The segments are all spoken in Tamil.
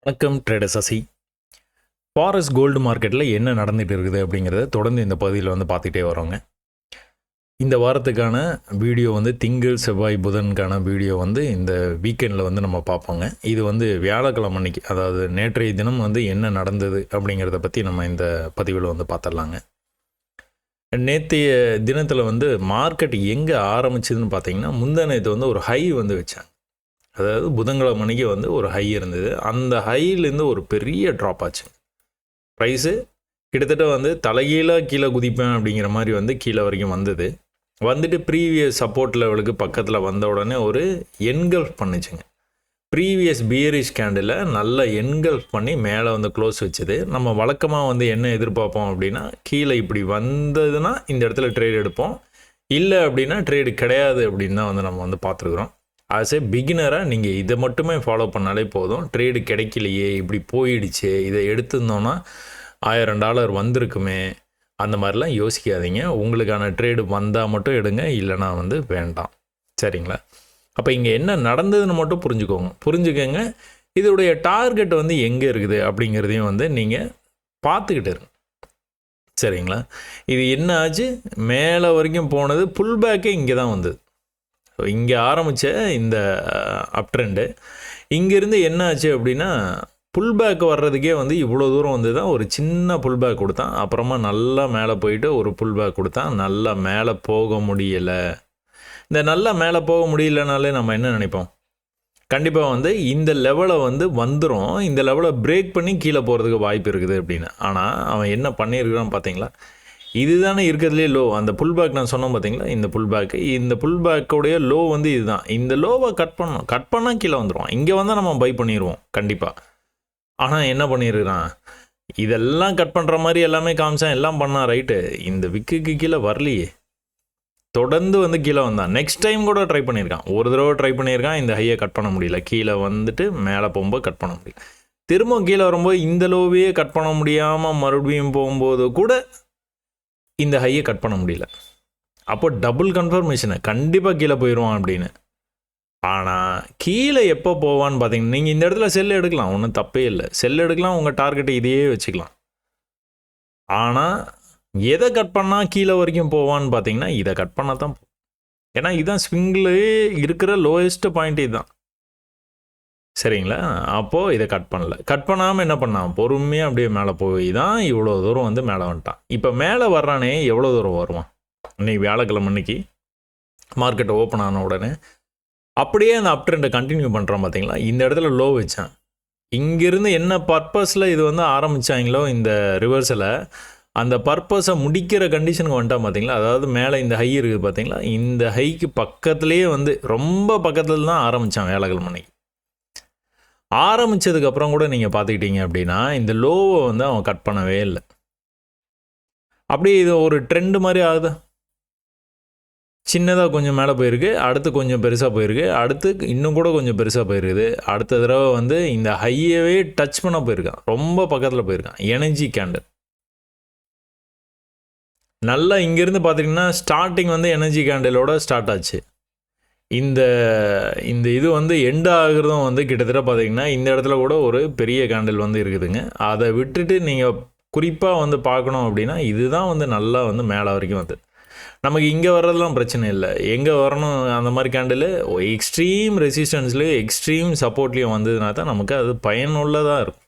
வணக்கம் ட்ரேடர் சசி. ஃபாரஸ்ட் கோல்டு மார்க்கெட்டில் என்ன நடந்துகிட்டு இருக்குது அப்படிங்கிறத தொடர்ந்து இந்த பகுதியில் பார்த்துட்டே வரோங்க. இந்த வாரத்துக்கான வீடியோ திங்கள் செவ்வாய் புதனுக்கான வீடியோ இந்த வீக்கெண்டில் நம்ம பார்ப்போங்க. இது வியாழக்கிழமை அன்னைக்கு, அதாவது நேற்றைய தினம் என்ன நடந்தது அப்படிங்கிறத பற்றி நம்ம இந்த பதிவில் பார்த்துடலாங்க. நேற்றைய தினத்தில் மார்க்கெட் எங்கே ஆரம்பிச்சதுன்னு பார்த்தீங்கன்னா, முந்தானேத்து ஒரு ஹை வச்சாங்க. அதாவது புதன்கிழமை அன்னைக்கு ஒரு ஹை இருந்தது. அந்த ஹைலேருந்து ஒரு பெரிய ட்ராப் ஆச்சு. ப்ரைஸு கிட்டத்தட்ட தலைகீழாக கீழே குதிப்பேன் அப்படிங்கிற மாதிரி கீழே வரைக்கும் வந்துட்டு ப்ரீவியஸ் சப்போர்ட் லெவலுக்கு பக்கத்தில் வந்த உடனே ஒரு என்கல்ஃப் பண்ணிச்சுங்க. ப்ரீவியஸ் பியரிஷ் கேண்டில் நல்லா என்கல்ஃப் பண்ணி மேலே க்ளோஸ் வச்சுது. நம்ம வழக்கமாக என்ன எதிர்பார்ப்போம் அப்படின்னா, கீழே இப்படி வந்ததுன்னா இந்த இடத்துல ட்ரேட் எடுப்போம், இல்லை அப்படின்னா ட்ரேடு கிடையாது அப்படின்னு தான் நம்ம பார்த்துருக்குறோம். ஆஸ் ஏ பிகினராக நீங்கள் இதை மட்டுமே ஃபாலோ பண்ணாலே போதும். ட்ரேடு கிடைக்கலையே, இப்படி போயிடுச்சு, இதை எடுத்திருந்தோன்னா $1000 வந்திருக்குமே, அந்த மாதிரிலாம் யோசிக்காதீங்க. உங்களுக்கான ட்ரேடு வந்தால் மட்டும் எடுங்க, இல்லைனா வேண்டாம். சரிங்களா? அப்போ இங்கே என்ன நடந்ததுன்னு மட்டும் புரிஞ்சுக்கோங்க. இதோடைய டார்கெட் எங்கே இருக்குது அப்படிங்கிறதையும் நீங்கள் பார்த்துக்கிட்டு இருங்க. சரிங்களா? இது என்ன ஆச்சு, மேலே வரைக்கும் போனது, புல் பேக்கே இங்கே தான் வந்தது. ஸோ இங்கே ஆரம்பித்த இந்த அப் ட்ரெண்டு இங்கேருந்து என்ன ஆச்சு அப்படின்னா, புல் பேக் வர்றதுக்கே இவ்வளோ தூரம் தான் ஒரு சின்ன புல் பேக் கொடுத்தான். அப்புறமா நல்லா மேலே போயிட்டு ஒரு புல் பேக் கொடுத்தான். நல்லா மேலே போக முடியலை. இந்த நல்லா மேலே போக முடியலனாலே நம்ம என்ன நினைப்போம், கண்டிப்பாக இந்த லெவலை வந்துடும், இந்த லெவலை பிரேக் பண்ணி கீழே போகிறதுக்கு வாய்ப்பு இருக்குது அப்படின்னு. ஆனால் அவன் என்ன பண்ணியிருக்கிறான்னு பார்த்தீங்களா, இதுதானே இருக்கிறதுலே லோ. அந்த புல் பேக் நான் சொன்னோம் பார்த்தீங்களா, இந்த புல் பேக்கோடைய லோ இதுதான். இந்த லோவை கட் பண்ணால் கீழே வந்துடுவான். இங்கே வந்தால் நம்ம பை பண்ணிடுவோம் கண்டிப்பாக. ஆனால் என்ன பண்ணியிருக்கிறான், இதெல்லாம் கட் பண்ணுற மாதிரி எல்லாமே காமிச்சான், எல்லாம் பண்ணான், ரைட்டு. இந்த விக்குக்கு கீழே வரலையே, தொடர்ந்து கீழே வந்தான். நெக்ஸ்ட் டைம் கூட ட்ரை பண்ணியிருக்கான், ஒரு தடவை ட்ரை பண்ணியிருக்கான், இந்த ஹையை கட் பண்ண முடியல. கீழே மேலே போகும்போது கட் பண்ண முடியல. திரும்ப கீழே வரும்போது இந்த லோவையே கட் பண்ண முடியாமல் மறுபடியும் போகும்போது கூட இந்த ஹையை கட் பண்ண முடியல. அப்போ டபுள் கன்ஃபர்மேஷனு, கண்டிப்பாக கீழே போயிடுவான் அப்படின்னு. ஆனால் கீழே எப்போ போவான்னு பார்த்தீங்கன்னா, நீங்கள் இந்த இடத்துல செல் எடுக்கலாம், ஒன்றும் தப்பே இல்லை. செல் எடுக்கலாம், உங்கள் டார்கெட்டை இதையே வச்சுக்கலாம். ஆனால் எதை கட் பண்ணால் கீழே வரைக்கும் போவான்னு பார்த்தீங்கன்னா, இதை கட் பண்ணால் தான். ஏன்னா இதுதான் ஸ்விங்கிலே இருக்கிற லோயஸ்ட் பாயிண்ட் இதுதான். சரிங்களா? அப்போது இதை கட் பண்ணாமல் என்ன பண்ணான், பொறுமையாக அப்படியே மேலே போய் தான் இவ்வளோ தூரம் மேலே வந்துட்டான். இப்போ மேலே வர்றானே, எவ்வளோ தூரம் வருவான். இன்னைக்கு வியாழக்கிழமை அன்னைக்கு மார்க்கெட் ஓப்பன் ஆன உடனே அப்படியே அந்த அப் ட்ரெண்டை கண்டினியூ பண்ணுறான் பார்த்தீங்களா. இந்த இடத்துல லோ வச்சான். இங்கேருந்து என்ன பர்பஸில் இது ஆரம்பித்தாங்களோ இந்த ரிவர்ஸில், அந்த பர்பஸை முடிக்கிற கண்டிஷனுக்கு வந்துட்டான் பார்த்தீங்களா. அதாவது மேலே இந்த ஹை இருக்குது பார்த்தீங்களா, இந்த ஹைக்கு பக்கத்துலேயே ரொம்ப பக்கத்தில் தான் ஆரம்பித்தான் வியாழக்கிழமை அன்னைக்கு. ஆரம்பித்ததுக்கப்புறம் கூட நீங்கள் பார்த்துக்கிட்டீங்க அப்படின்னா, இந்த லோவை அவன் கட் பண்ணவே இல்லை. அப்படியே இது ஒரு ட்ரெண்டு மாதிரி ஆகுது. சின்னதாக கொஞ்சம் மேலே போயிருக்கு, அடுத்து கொஞ்சம் பெருசாக போயிருக்கு, அடுத்து இன்னும் கூட கொஞ்சம் பெருசாக போயிருக்குது. அடுத்த தடவை இந்த ஹையவே டச் பண்ண போயிருக்கான், ரொம்ப பக்கத்தில் போயிருக்கான். எனர்ஜி கேண்டில் நல்லா இங்கேருந்து பார்த்தீங்கன்னா ஸ்டார்டிங் எனர்ஜி கேண்டிலோட ஸ்டார்ட் ஆச்சு. இந்த இந்த இது எண்ட் ஆகிறதும் கிட்டத்தட்ட பார்த்தீங்கன்னா இந்த இடத்துல கூட ஒரு பெரிய கேண்டில் இருக்குதுங்க. அதை விட்டுட்டு நீங்கள் குறிப்பாக பார்க்கணும் அப்படின்னா, இதுதான் நல்லா மேலே வரைக்கும் நமக்கு இங்கே வர்றதுலாம் பிரச்சனை இல்லை. எங்கே வரணும் அந்த மாதிரி கேண்டில் எக்ஸ்ட்ரீம் ரெசிஸ்டன்ஸ்லேயும் எக்ஸ்ட்ரீம் சப்போர்ட்லேயும் வந்ததுனா தான் நமக்கு அது பயனுள்ளதாக இருக்கும்.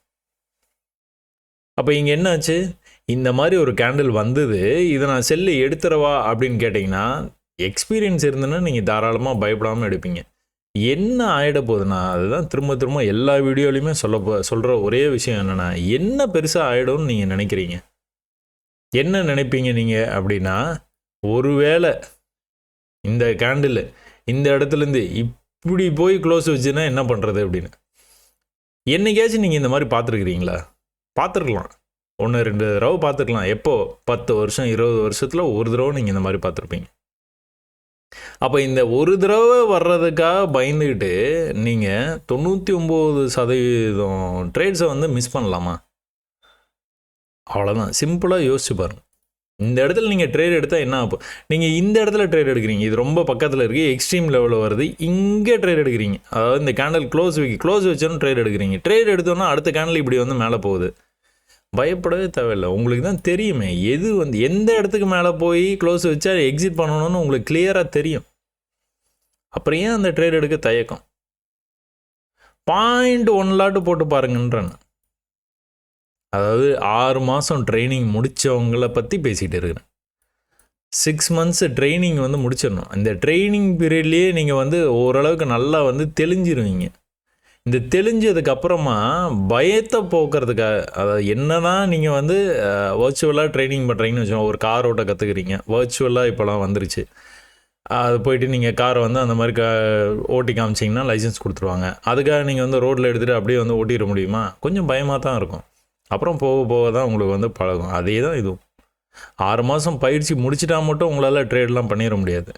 அப்போ இங்கே என்னாச்சு, இந்த மாதிரி ஒரு கேண்டில் வந்தது, இதை நான் செல்லு எடுத்துறவா அப்படின்னு கேட்டிங்கன்னா, எக்ஸ்பீரியன்ஸ் இருந்ததுன்னா நீங்கள் தாராளமாக பயப்படாமல் எடுப்பீங்க. என்ன ஆகிட போகுதுன்னா, அதுதான் திரும்ப திரும்ப எல்லா வீடியோலையுமே சொல்கிற ஒரே விஷயம் என்னென்னா, என்ன பெருசாக ஆகிடும்னு நீங்கள் நினைக்கிறீங்க, என்ன நினைப்பீங்க நீங்கள் அப்படின்னா, ஒருவேளை இந்த கேண்டில் இந்த இடத்துலேருந்து இப்படி போய் க்ளோஸ் வச்சுன்னா என்ன பண்ணுறது அப்படின்னு. என்னைக்காச்சும் நீங்கள் இந்த மாதிரி பார்த்துருக்குறீங்களா? பார்த்துருக்கலாம், 1-2 தடவை பார்த்துருக்கலாம். எப்போ, 10 வருஷம் 20 வருஷத்தில் ஒரு தடவை நீங்கள் இந்த மாதிரி பார்த்துருப்பீங்க. அப்போ இந்த ஒரு தடவை வர்றதுக்காக பயந்துக்கிட்டு நீங்கள் 99% ட்ரேட்ஸை மிஸ் பண்ணலாமா? அவ்வளோதான், சிம்பிளாக யோசிச்சு பாருங்கள். இந்த இடத்துல நீங்கள் ட்ரேட் எடுத்தால் என்ன ஆகும்? நீங்கள் இந்த இடத்துல ட்ரேட் எடுக்கிறீங்க, இது ரொம்ப பக்கத்தில் இருக்குது, எக்ஸ்ட்ரீம் லெவலில் வருது, இங்கே ட்ரேட் எடுக்கிறீங்க. அதாவது இந்த கேண்டில் க்ளோஸ் வச்சோன்னு ட்ரேட் எடுக்கிறீங்க. ட்ரேட் எடுத்தோன்னா அடுத்த கேண்டில் இப்படி வந்து மேலே போகுது. பயப்படவே தேவையில்லை. உங்களுக்கு தான் தெரியுமே எது வந்து எந்த இடத்துக்கு மேலே போய் க்ளோஸ் வச்சா எக்ஸிட் பண்ணணும்னு உங்களுக்கு கிளியராக தெரியும். அப்புறம் ஏன் அந்த ட்ரேட் எடுக்க தயக்கம்? 0.1 லாட் போட்டு பாருங்கன்றேன். அதாவது 6 மாதம் ட்ரைனிங் முடித்தவங்கள பற்றி பேசிகிட்டு இருக்கிறேன். 6 மந்த்ஸ் ட்ரைனிங் வந்து முடிச்சிடணும். இந்த ட்ரைனிங் பீரியட்லேயே நீங்கள் வந்து ஓரளவுக்கு நல்லா வந்து தெளிஞ்சிருவீங்க. இந்த தெளிஞ்சதுக்கப்புறமா பயத்தை போக்குறதுக்காக, அதாவது என்ன தான் நீங்கள் வந்து வர்ச்சுவலாக ட்ரைனிங் பண்ணுறீங்கன்னு வச்சுக்கோங்க. ஒரு கார் ஓட்ட கற்றுக்குறீங்க, வர்ச்சுவலாக இப்போலாம் வந்துருச்சு. அது போய்ட்டு நீங்கள் காரை வந்து அந்த மாதிரி ஓட்டி காமிச்சிங்கன்னா லைசன்ஸ் கொடுத்துருவாங்க. அதுக்காக நீங்கள் வந்து ரோட்டில் எடுத்துகிட்டு அப்படியே வந்து ஓட்டிட முடியுமா? கொஞ்சம் பயமாக தான் இருக்கும். அப்புறம் போக போக தான் உங்களுக்கு வந்து பழகும். அதே தான் இதுவும். 6 மாதம் பயிற்சி முடிச்சிட்டா மட்டும் உங்களால் ட்ரேட்லாம் பண்ணிட முடியாது.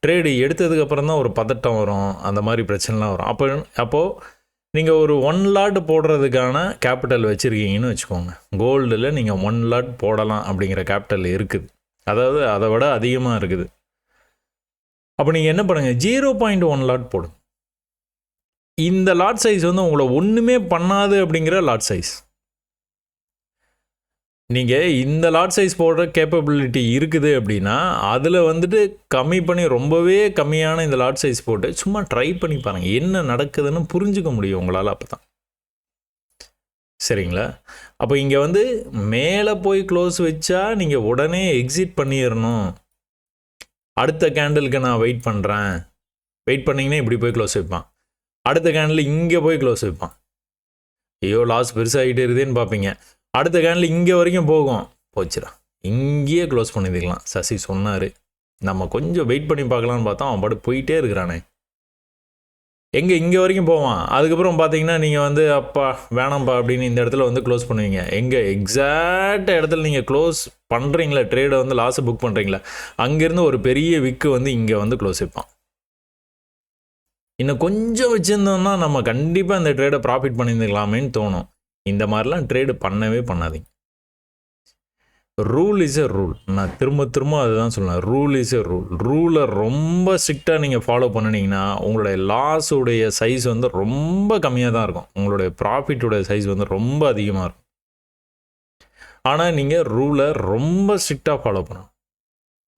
ட்ரேடு எடுத்ததுக்கப்புறம் தான் ஒரு பதட்டம் வரும், அந்த மாதிரி பிரச்சனைலாம் வரும். அப்போது நீங்கள் ஒரு 1 லாட் போடுறதுக்கான கேபிட்டல் வச்சுருக்கீங்கன்னு வச்சுக்கோங்க. கோல்டில் நீங்கள் 1 லாட் போடலாம் அப்படிங்கிற கேபிட்டல் இருக்குது. அதாவது அதை விட அதிகமாக இருக்குது. அப்போ நீங்கள் என்ன பண்ணுங்கள், 0.1 லாட் போடுங்க. இந்த லாட் சைஸ் வந்து உங்களை ஒன்றுமே பண்ணாது அப்படிங்கிற லாட் சைஸ். நீங்கள் இந்த லாட் சைஸ் போடுற கேப்பபிலிட்டி இருக்குது அப்படின்னா அதில் வந்துட்டு கம்மி பண்ணி ரொம்பவே கம்மியான இந்த லாட் சைஸ் போட்டு சும்மா ட்ரை பண்ணி பாருங்கள், என்ன நடக்குதுன்னு புரிஞ்சுக்க முடியும் உங்களால். அப்போ தான் சரிங்களா? அப்போ இங்கே வந்து மேலே போய் க்ளோஸ் வச்சா நீங்கள் உடனே எக்ஸிட் பண்ணிடணும். அடுத்த கேண்டிலுக்கு நான் வெயிட் பண்ணுறேன். வெயிட் பண்ணிங்கன்னா இப்படி போய் க்ளோஸ் வைப்பான். அடுத்த கேண்டில் இங்கே போய் க்ளோஸ் வைப்பான். ஐயோ லாஸ் பெருசாகிட்டே இருக்குதுன்னு பார்ப்பீங்க. அடுத்த கேண்டில் இங்கே வரைக்கும் போகும், போச்சுடா இங்கேயே க்ளோஸ் பண்ணிக்கலாம். சசி சொன்னார், நம்ம கொஞ்சம் வெயிட் பண்ணி பார்க்கலான்னு பார்த்தா அவன் பாட்டு போயிட்டே இருக்கிறானே. எங்கே இங்கே வரைக்கும் போவான். அதுக்கப்புறம் பார்த்தீங்கன்னா நீங்கள் வந்து அப்பா வேணாம்ப்பா அப்படின்னு இந்த இடத்துல வந்து க்ளோஸ் பண்ணுவீங்க. எங்கே எக்ஸாக்ட் இடத்துல நீங்கள் க்ளோஸ் பண்ணுறீங்களா, ட்ரேடை வந்து லாஸை புக் பண்ணுறீங்களா, அங்கேருந்து ஒரு பெரிய விக்கு வந்து இங்கே வந்து க்ளோஸ் வைப்பான். இன்னும் கொஞ்சம் வச்சுருந்தோம்னா நம்ம கண்டிப்பாக இந்த ட்ரேடை ப்ராஃபிட் பண்ணியிருந்துக்கலாமேன்னு தோணும். இந்த மாதிரிலாம் ட்ரேடு பண்ணவே பண்ணாதீங்க. Rule is a rule. நான் திரும்ப அதுதான் சொல்லுவேன், ரூல் இஸ் எ ரூல். ரூலை ரொம்ப ஸ்ட்ரிக்டாக நீங்கள் ஃபாலோ பண்ணினீங்கன்னா உங்களுடைய லாஸுடைய சைஸ் வந்து ரொம்ப கம்மியாக தான் இருக்கும், உங்களுடைய ப்ராஃபிட்டுடைய சைஸ் வந்து ரொம்ப அதிகமாக இருக்கும். ஆனால் நீங்கள் ரூலை ரொம்ப ஸ்ட்ரிக்டாக ஃபாலோ பண்ணணும்.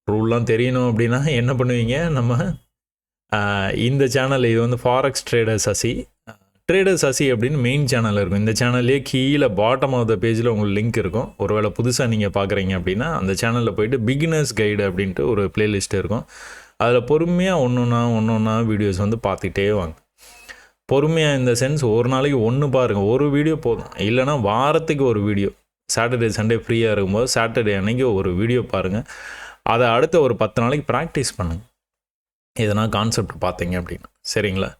ரூல்லாம் தெரியணும் அப்படின்னா என்ன பண்ணுவீங்க, நம்ம இந்த சேனல் இது வந்து ஃபாரெக்ஸ் ட்ரேடர் சசி அப்படின்னு மெயின் சேனல் இருக்கும். இந்த சேனல்லே கீழே பாட்டம் ஆஃப் த பேஜில் உங்களுக்கு லிங்க் இருக்கும். ஒருவேளை புதுசாக நீங்கள் பார்க்குறீங்க அப்படின்னா அந்த சேனலில் போய்ட்டு பிகினர்ஸ் கைடு அப்படின்ட்டு ஒரு பிளேலிஸ்ட் இருக்கும். அதில் பொறுமையாக ஒன்றொன்னா வீடியோஸ் வந்து பார்த்துட்டே வாங்க. பொறுமையாக இந்த சென்ஸ் ஒரு நாளைக்கு ஒன்று பாருங்கள், ஒரு வீடியோ போதும். இல்லைனா வாரத்துக்கு ஒரு வீடியோ, சாட்டர்டே சண்டே ஃப்ரீயாக இருக்கும்போது சாட்டர்டே அன்னைக்கு ஒரு வீடியோ பாருங்கள். அதை அடுத்த ஒரு 10 நாளைக்கு ப்ராக்டிஸ் பண்ணுங்கள், எதனா கான்செப்ட் பார்த்தீங்க அப்படின்னா. சரிங்களா?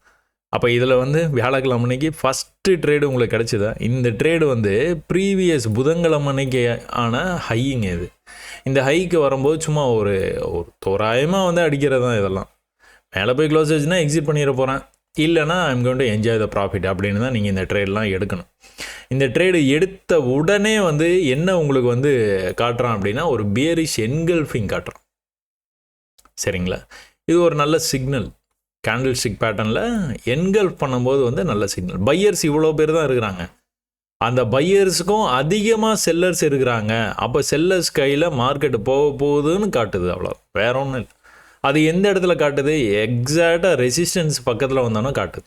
அப்போ இதில் வந்து வியாழக்கிழமை அன்னைக்கு ஃபஸ்ட்டு ட்ரேடு உங்களுக்கு கிடச்சிதா? இந்த ட்ரேடு வந்து ப்ரீவியஸ் புதன்கிழமை அன்னைக்கு ஆன ஹையிங்க இது. இந்த ஹைக்கு வரும்போது சும்மா ஒரு தோராயமாக வந்து அடிக்கிறது தான் இதெல்லாம். மேலே போய் க்ளோஸ் வச்சுன்னா எக்ஸிட் பண்ணிட போகிறேன், இல்லைனா I'm going to enjoy the profit அப்படின்னு தான் நீங்கள் இந்த ட்ரேடெலாம் எடுக்கணும். இந்த ட்ரேடு எடுத்த உடனே வந்து என்ன உங்களுக்கு வந்து காட்டுறான் அப்படின்னா ஒரு பியரிஷ் என்கல்ஃபிங் காட்டுறான். சரிங்களா? இது ஒரு நல்ல சிக்னல். கேண்டில் ஸ்டிக் பேட்டர்னில் என்கல்ஃப் பண்ணும்போது வந்து நல்ல சிக்னல். பையர்ஸ் இவ்வளோ பேர் தான் இருக்கிறாங்க, அந்த பையர்ஸுக்கும் அதிகமாக செல்லர்ஸ் இருக்கிறாங்க. அப்போ செல்லர்ஸ் கையில் மார்க்கெட்டு போகுதுன்னு காட்டுது, அவ்வளோ, வேற ஒன்றும் இல்லை. அது எந்த இடத்துல காட்டுது? எக்ஸாக்டாக ரெசிஸ்டன்ஸ் பக்கத்தில் வந்தோன்னா காட்டுது.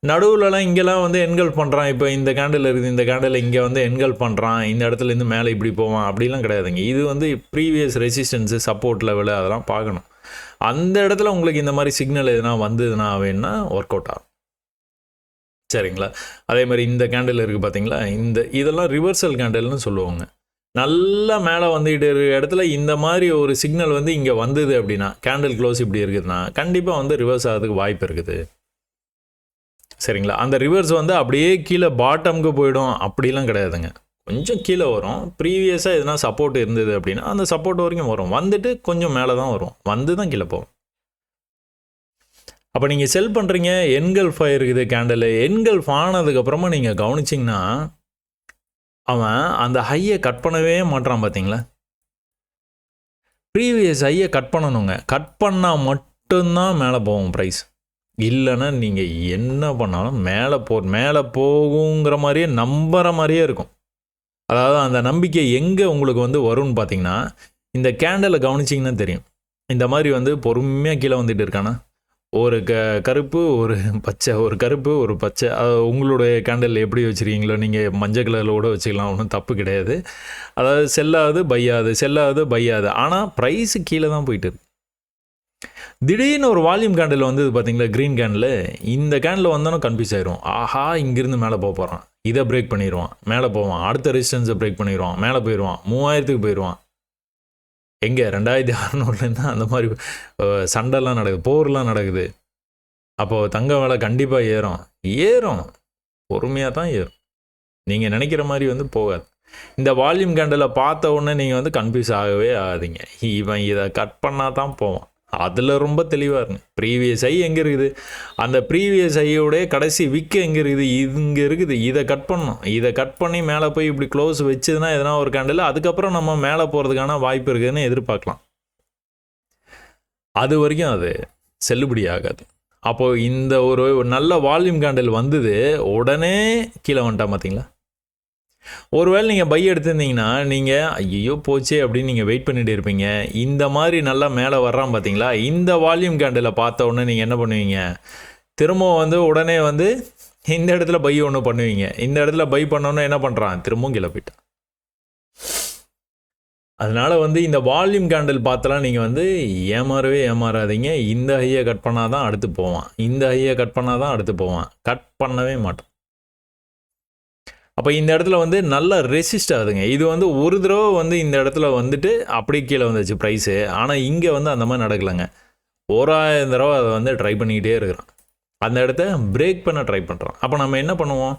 நடுவுலலாம் இங்கெல்லாம் வந்து என்கல்ஃப் பண்ணுறான். இப்போ இந்த கேண்டில் இருக்குது, இந்த கேண்டில் இங்கே வந்து என்கல்ஃப் பண்ணுறான், இந்த இடத்துலேருந்து மேலே இப்படி போவான் அப்படிலாம் கிடையாதுங்க. இது வந்து ப்ரீவியஸ் ரெசிஸ்டன்ஸு, சப்போர்ட் லெவலு அதெல்லாம் பார்க்கணும். அந்த இடத்துல உங்களுக்கு இந்த மாதிரி சிக்னல் எதுனா வந்ததுன்னா வேணா ஒர்க் அவுட் ஆகும். சரிங்களா? அதே மாதிரி இந்த கேண்டில் இருக்குது பார்த்தீங்களா, இதெல்லாம் ரிவர்சல் கேண்டில்னு சொல்லுவாங்க. நல்லா மேலே வந்துக்கிட்டு இருக்கிற இடத்துல இந்த மாதிரி ஒரு சிக்னல் வந்து இங்கே வந்தது அப்படின்னா, கேண்டில் க்ளோஸ் இப்படி இருக்குதுன்னா கண்டிப்பாக வந்து ரிவர்ஸ் ஆகிறதுக்கு வாய்ப்பு இருக்குது. சரிங்களா? அந்த ரிவர்ஸ் வந்து அப்படியே கீழே பாட்டமுக்கு போயிடும் அப்படிலாம் கிடையாதுங்க. கொஞ்சம் கீழே வரும். ப்ரீவியஸாக எதுனா சப்போர்ட் இருந்தது அப்படின்னா அந்த சப்போர்ட் வரைக்கும் வரும், வந்துட்டு கொஞ்சம் மேலே தான் வரும், வந்து தான் கீழே போகும். அப்போ நீங்கள் செல் பண்ணுறீங்க, என்கல்ஃப் ஆகிருக்குது கேண்டில். என்கல்ஃப் ஆனதுக்கப்புறமா நீங்கள் கவனிச்சிங்கன்னா அவன் அந்த ஹையை கட் பண்ணவே மாட்டான் பார்த்தீங்களா? ப்ரீவியஸ் ஹையை கட் பண்ணணுங்க. கட் பண்ணால் மட்டும்தான் மேலே போகும் ப்ரைஸ். இல்லைன்னா நீங்கள் என்ன பண்ணாலும் மேலே போகுங்கிற மாதிரியே நம்புகிற மாதிரியே இருக்கும். அதாவது அந்த நம்பிக்கை எங்கே உங்களுக்கு வந்து வரும்னு பார்த்தீங்கன்னா, இந்த கேண்டலை கவனிச்சிங்கன்னா தெரியும். இந்த மாதிரி வந்து பொறுமையாக கீழே வந்துட்டு இருக்கானா, ஒரு கருப்பு ஒரு பச்சை, ஒரு கருப்பு ஒரு பச்சை. உங்களுடைய கேண்டல் எப்படி வச்சுருக்கீங்களோ, நீங்கள் மஞ்சள் கலரில் கூட வச்சுக்கலாம், ஒன்றும் தப்பு கிடையாது. அதாவது செல்லாது பையாது. ஆனால் ப்ரைஸு கீழே தான் போயிட்டு இருக்கு. திடீர்னு ஒரு வால்யூம் கேண்டில் வந்து பார்த்தீங்களா, க்ரீன் கேண்டில். இந்த கேண்டில் வந்தோன்னா கன்ஃபியூஸ் ஆயிரும். ஆஹா, இங்கேருந்து மேலே போகிறான், இதை பிரேக் பண்ணிடுவான், மேலே போவான், அடுத்த ரெசிஸ்டன்ஸை பிரேக் பண்ணிடுவான், மேலே போயிடுவான், 3000க்கு போயிடுவான். எங்கே 2600 அந்த மாதிரி சண்டைலாம் நடக்குது, போர்லாம் நடக்குது. அப்போது தங்க விலை கண்டிப்பாக ஏறும். பொறுமையாக தான் ஏறும். நீங்கள் நினைக்கிற மாதிரி வந்து போகாது. இந்த வால்யூம் கேண்டில் பார்த்த உடனே நீங்கள் வந்து கன்ஃபியூஸ் ஆகவே ஆகாதீங்க. இவன் இதை கட் பண்ணால் தான் போவான். அதில் ரொம்ப தெளிவாக இருங்க. ப்ரீவியஸ் ஐ எங்கே இருக்குது, அந்த ப்ரீவியஸ் ஐயோடைய கடைசி விக்கு எங்கே இருக்குது, இங்கே இருக்குது. இதை கட் பண்ணணும். இதை கட் பண்ணி மேலே போய் இப்படி க்ளோஸ் வச்சதுன்னா எதனா ஒரு கேண்டில், அதுக்கப்புறம் நம்ம மேலே போகிறதுக்கான வாய்ப்பு இருக்குதுன்னு எதிர்பார்க்கலாம். அது வரைக்கும் அது செல்லுபடி ஆகாது. அப்போது இந்த ஒரு நல்ல வால்யூம் கேண்டில் வந்தது, உடனே கீழே வந்துட்டான் பார்த்தீங்களா. ஒருவேளை நீங்கள் பை எடுத்திருந்தீங்கன்னா, நீங்கள் ஐயோ போச்சே அப்படின்னு நீங்கள் வெயிட் பண்ணிகிட்டே இருப்பீங்க. இந்த மாதிரி நல்லா மேலே வர்றான் பார்த்தீங்களா, இந்த வால்யூம் கேண்டில் பார்த்த உடனே நீங்கள் என்ன பண்ணுவீங்க, திரும்பவும் வந்து உடனே வந்து இந்த இடத்துல பை ஒன்று பண்ணுவீங்க. இந்த இடத்துல பை பண்ணோன்னு என்ன பண்ணுறான், திரும்பவும் கீழே போயிட்டான். அதனால் வந்து இந்த வால்யூம் கேண்டில் பார்த்தலாம் நீங்கள் வந்து ஏமாறாதீங்க. இந்த ஹையை கட் பண்ணால் தான் அடுத்து போவான், இந்த ஹையை கட் பண்ணால் தான் அடுத்து போவான். கட் பண்ணவே மாட்டான். அப்போ இந்த இடத்துல வந்து நல்லா ரெசிஸ்ட் ஆகுதுங்க. இது வந்து ஒரு தடவை வந்து இந்த இடத்துல வந்துட்டு அப்படியே கீழே வந்துச்சு ப்ரைஸு. ஆனால் இங்கே வந்து அந்த மாதிரி நடக்கலைங்க. 1000 தடவை அதை வந்து ட்ரை பண்ணிக்கிட்டே இருக்கிறான். அந்த இடத்த பிரேக் பண்ண ட்ரை பண்ணுறான். அப்போ நம்ம என்ன பண்ணுவோம்,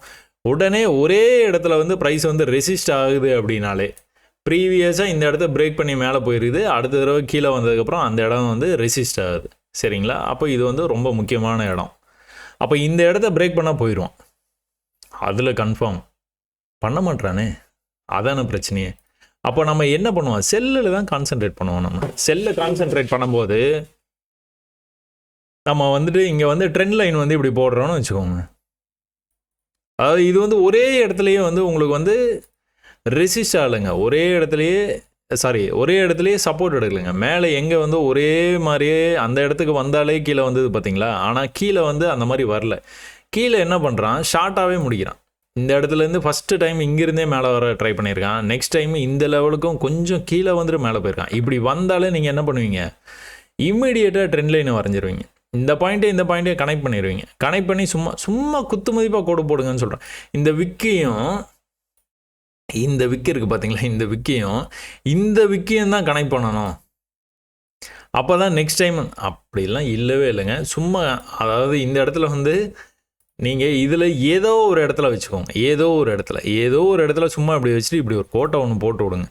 உடனே ஒரே இடத்துல வந்து ப்ரைஸ் வந்து ரெசிஸ்ட் ஆகுது அப்படின்னாலே, ப்ரீவியஸாக இந்த இடத்த பிரேக் பண்ணி மேலே போயிருக்குது, அடுத்த தடவை கீழே வந்ததுக்கப்புறம் அந்த இடம் வந்து ரெசிஸ்ட் ஆகுது. சரிங்களா. அப்போ இது வந்து ரொம்ப முக்கியமான இடம். அப்போ இந்த இடத்த பிரேக் பண்ணால் போயிடுவான். அதில் கன்ஃபார்ம் பண்ண மாட்டானே, அதான பிரச்சனையே. அப்போ நம்ம என்ன பண்ணுவோம், செல்லில் தான் கான்சென்ட்ரேட் பண்ணுவோம். நம்ம செல்லில் கான்சென்ட்ரேட் பண்ணும்போது நம்ம வந்துட்டு இங்கே வந்து ட்ரெண்ட் லைன் வந்து இப்படி போடுறோன்னு வச்சுக்கோங்க. அதாவது இது வந்து ஒரே இடத்துலையே வந்து உங்களுக்கு வந்து ரெசிஸ்ட் ஆகலைங்க. ஒரே இடத்துலையே சப்போர்ட் எடுக்கலைங்க. மேலே எங்கே வந்து ஒரே மாதிரியே அந்த இடத்துக்கு வந்தாலே கீழே வந்தது பார்த்தீங்களா. ஆனால் கீழே வந்து அந்த மாதிரி வரல. கீழே என்ன பண்ணுறான், ஷார்ட்டாகவே முடிக்கிறான். இந்த இடத்துலேருந்து ஃபஸ்ட்டு டைம் இங்கேருந்தே மேலே வர ட்ரை பண்ணியிருக்கான். நெக்ஸ்ட் டைம் இந்த லெவலுக்கும் கொஞ்சம் கீழே வந்துட்டு மேலே போயிருக்கான். இப்படி வந்தாலே நீங்கள் என்ன பண்ணுவீங்க, இம்மிடியேட்டாக ட்ரெண்ட் லைனை வரைஞ்சிருவீங்க. இந்த பாயிண்ட்டே கனெக்ட் பண்ணிடுவீங்க. கனெக்ட் பண்ணி சும்மா குத்து மதிப்பாக கோடு போடுங்கன்னு சொல்கிறேன். இந்த விக்கு இருக்குது பார்த்தீங்களா, இந்த விக்கையும் தான் கனெக்ட் பண்ணணும். அப்போ தான் நெக்ஸ்ட் டைம். அப்படிலாம் இல்லவே இல்லைங்க. சும்மா அதாவது இந்த இடத்துல வந்து நீங்கள் இதில் ஏதோ ஒரு இடத்துல வச்சுக்கோங்க. ஏதோ ஒரு இடத்துல சும்மா இப்படி வச்சுட்டு இப்படி ஒரு கோட்டை ஒன்று போட்டு விடுங்க.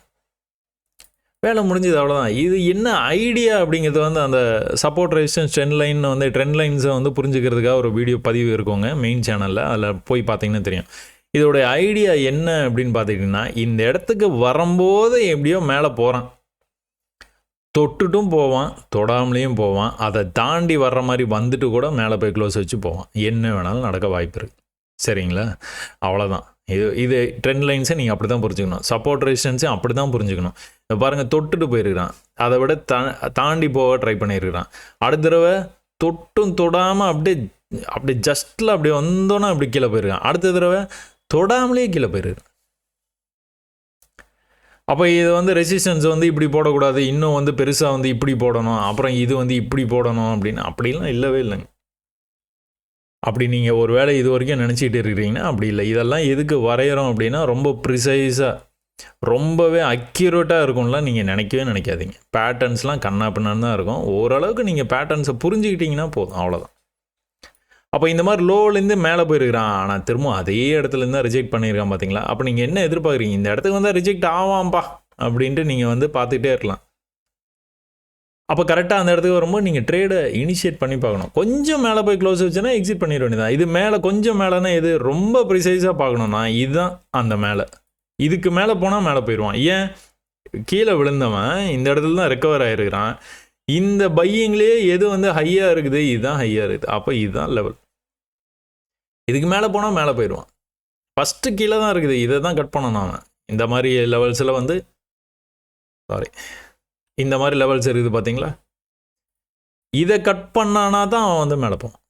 வேலை முடிஞ்சது, அவ்வளோதான். இது என்ன ஐடியா அப்படிங்கிறது வந்து அந்த சப்போர்ட் ரெசிஸ்டன்ஸ் ட்ரெண்ட் லைன்ஸை வந்து புரிஞ்சுக்கிறதுக்காக ஒரு வீடியோ பதிவு இருக்குங்க மெயின் சேனலில். அதில் போய் பார்த்தீங்கன்னா தெரியும். இதோடைய ஐடியா என்ன அப்படின்னு பார்த்துக்கிட்டிங்கன்னா, இந்த இடத்துக்கு வரும்போது எப்படியோ மேலே போகிறான், தொட்டுட்டும் போவான், தொடாமலேயும் போவான், அதை தாண்டி வர்ற மாதிரி வந்துட்டு கூட மேலே போய் க்ளோஸ் வச்சு போவான். என்ன வேணாலும் நடக்க வாய்ப்பு இருக்குது. சரிங்களா. அவ்வளோதான். இது ட்ரெண்ட் லைன்ஸை நீங்கள் அப்படி தான் புரிஞ்சுக்கணும். சப்போர்ட் ரெசிஸ்டன்ஸையும் அப்படி தான் புரிஞ்சுக்கணும். பாருங்கள், தொட்டுட்டு போயிருக்கிறான், அதை விட தாண்டி போக ட்ரை பண்ணியிருக்கிறான். அடுத்த தடவை தொட்டும் தொடாமல் அப்படியே ஜஸ்ட்டில் அப்படி வந்தோன்னா அப்படி கீழே போயிருக்கான். அடுத்த தடவை தொடாமலே கீழே போயிருக்கான். அப்போ இது வந்து ரெசிஸ்டன்ஸ் வந்து இப்படி போடக்கூடாது, இன்னும் வந்து பெருசாக வந்து இப்படி போடணும், அப்புறம் இது வந்து இப்படி போடணும் அப்படின்னு அப்படிலாம் இல்லவே இல்லைங்க. அப்படி நீங்கள் ஒரு வேளை இது வரைக்கும் நினச்சிக்கிட்டு இருக்கிறீங்கன்னா அப்படி இல்லை. இதெல்லாம் எதுக்கு வரைகிறோம் அப்படின்னா, ரொம்ப ப்ரிசைஸாக ரொம்பவே அக்யூரேட்டாக இருக்கும்லாம் நீங்கள் நினைக்காதீங்க. பேட்டர்ன்ஸ்லாம் கண்ணா பின்னான்னு தான் இருக்கும். ஓரளவுக்கு நீங்கள் பேட்டர்ன்ஸை புரிஞ்சுக்கிட்டிங்கன்னா போதும், அவ்வளோதான். அப்போ இந்த மாதிரி லோலேருந்து மேலே போயிருக்கிறான், ஆனால் திரும்ப அதே இடத்துலேருந்து தான் ரிஜெக்ட் பண்ணியிருக்கான் பார்த்தீங்களா. அப்போ நீங்கள் என்ன எதிர்பார்க்குறீங்க, இந்த இடத்துக்கு வந்தால் ரிஜெக்ட் ஆவாம்பா அப்படின்ட்டு நீங்கள் வந்து பார்த்துக்கிட்டே இருக்கலாம். அப்போ கரெக்டாக அந்த இடத்துக்கு வரும்போது நீங்கள் ட்ரேடை இனிஷியேட் பண்ணி பார்க்கணும். கொஞ்சம் மேலே போய் க்ளோஸ் வச்சுன்னா எக்ஸிட் பண்ணிட வேண்டியதான். இது மேலே கொஞ்சம் மேலேனா எது ரொம்ப ப்ரிசைஸாக பார்க்கணுன்னா இதுதான் அந்த மேலே. இதுக்கு மேலே போனால் மேலே போயிடுவான். ஏன், கீழே விழுந்தவன் இந்த இடத்துல தான் ரெக்கவர் ஆகிருக்கிறான். இந்த பையிங்லேயே எது வந்து ஹையாக இருக்குது, இதுதான் ஹையாக இருக்குது. அப்போ இதுதான் லெவல். இதுக்கு மேலே போனால் மேலே போயிடுவான். ஃபஸ்ட்டு கீழே தான் இருக்குது, இதை தான் கட் பண்ணணும் அவன். இந்த மாதிரி லெவல்ஸில் வந்து இந்த மாதிரி லெவல்ஸ் இருக்குது பார்த்தீங்களா, இதை கட் பண்ணானா தான் அவன் வந்து மேலே போவான்.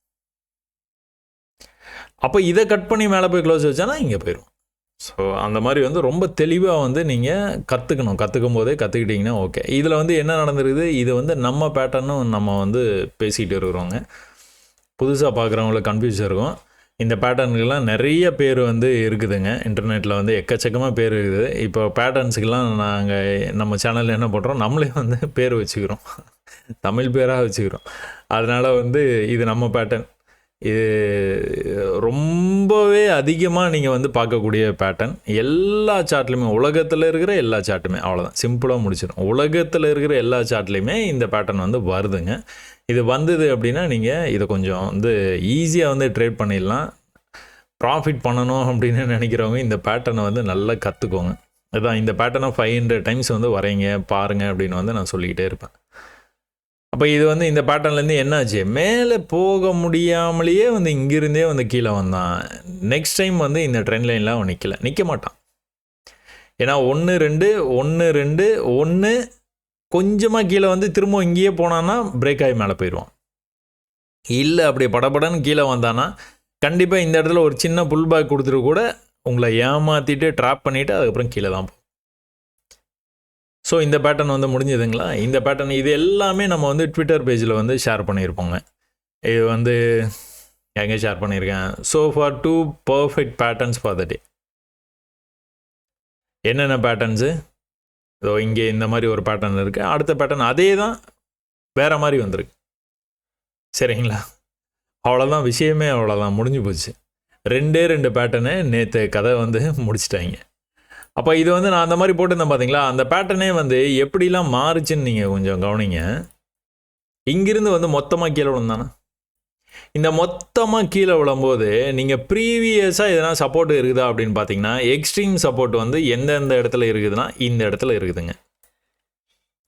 அப்போ இதை கட் பண்ணி மேலே போய் க்ளோஸ் வச்சானா இங்கே போயிடும். ஸோ அந்த மாதிரி வந்து ரொம்ப தெளிவாக வந்து நீங்கள் கற்றுக்கும் போதே கற்றுக்கிட்டிங்கன்னா ஓகே. இதில் வந்து என்ன நடந்துருக்குது, இது வந்து நம்ம பேட்டர்னும் நம்ம வந்து பேசிகிட்டு இருக்கிறோங்க. புதுசாக பார்க்குறவங்களுக்கு கன்ஃபியூஸ் இருக்கும். இந்த பேட்டர்னுக்கெல்லாம் நிறைய பேர் வந்து இருக்குதுங்க. இன்டர்நெட்டில் வந்து எக்கச்சக்கமாக பேர் இருக்குது. இப்போ பேட்டர்ன்ஸுக்கெல்லாம் நம்ம சேனலில் என்ன பண்ணுறோம், நம்மளே வந்து பேர் வச்சுக்கிறோம், தமிழ் பேராக வச்சுக்கிறோம். அதனால் வந்து இது நம்ம பேட்டர்ன். இது ரொம்பவே அதிகமாக நீங்கள் வந்து பார்க்கக்கூடிய பேட்டர்ன். எல்லா சார்ட்லையுமே, உலகத்தில் இருக்கிற எல்லா சார்ட்டுமே, அவ்வளோதான் சிம்பிளாக முடிச்சிடும். உலகத்தில் இருக்கிற எல்லா சார்ட்லேயுமே இந்த பேட்டர்ன் வந்து வருதுங்க. இது வந்தது அப்படின்னா நீங்கள் இதை கொஞ்சம் வந்து ஈஸியாக வந்து ட்ரேட் பண்ணிடலாம். ப்ராஃபிட் பண்ணணும் அப்படின்னு நினைக்கிறவங்க இந்த பேட்டர்னை வந்து நல்லா கற்றுக்கோங்க. அதுதான் இந்த பேட்டர்னை 500 டைம்ஸ் வந்து வரைங்க, பாருங்கள் அப்படின்னு வந்து நான் சொல்லிக்கிட்டே இருப்பேன். அப்போ இது வந்து இந்த பேட்டர்ன்லேருந்து என்னாச்சு, மேலே போக முடியாமலேயே வந்து இங்கிருந்தே வந்து கீழே வந்தான். நெக்ஸ்ட் டைம் வந்து இந்த ட்ரெண்ட் லைன்லாம் அவன் நிற்க மாட்டான். ஏன்னா 1 2 1 2 1 கொஞ்சமாக கீழே வந்து திரும்ப இங்கேயே போனான்னா பிரேக் ஆகி மேலே போயிடுவான். இல்லை அப்படி படபடன்னு கீழே வந்தானா கண்டிப்பாக இந்த இடத்துல ஒரு சின்ன புல் பேக் கொடுத்துட்டு கூட உங்களை ஏமாற்றிட்டு ட்ராப் பண்ணிவிட்டு அதுக்கப்புறம் கீழே தான் போகும். ஸோ இந்த பேட்டர்ன் வந்து முடிஞ்சதுங்களா. இந்த பேட்டர்ன் இது எல்லாமே நம்ம வந்து ட்விட்டர் பேஜில் வந்து ஷேர் பண்ணியிருப்போங்க. இது வந்து எங்கே ஷேர் பண்ணியிருக்கேன், so for 2 perfect patterns for the day. என்னென்ன பேட்டர்ன்ஸு, ஸோ இங்கே இந்த மாதிரி ஒரு பேட்டர்ன் இருக்குது, அடுத்த பேட்டர்ன் அதே தான் வேறு மாதிரி வந்திருக்கு. சரிங்களா, அவ்வளோதான் விஷயமே, அவ்வளோதான் முடிஞ்சு போச்சு. 2 பேட்டர்னு நேற்று கதை வந்து முடிச்சிட்டாங்க. அப்போ இது வந்து நான் அந்த மாதிரி போட்டிருந்தேன் பார்த்தீங்களா, அந்த பேட்டர்னே வந்து எப்படிலாம் மாறுச்சுன்னு நீங்கள் கொஞ்சம் கவனிங்க. இங்கிருந்து வந்து மொத்தமாக கீழே விழுந்தானா, இந்த மொத்தமாக கீழே விழும்போது நீங்கள் ப்ரீவியஸாக எதனா சப்போர்ட் இருக்குதா அப்படின்னு பார்த்தீங்கன்னா, எக்ஸ்ட்ரீம் சப்போர்ட் வந்து எந்தெந்த இடத்துல இருக்குதுன்னா இந்த இடத்துல இருக்குதுங்க.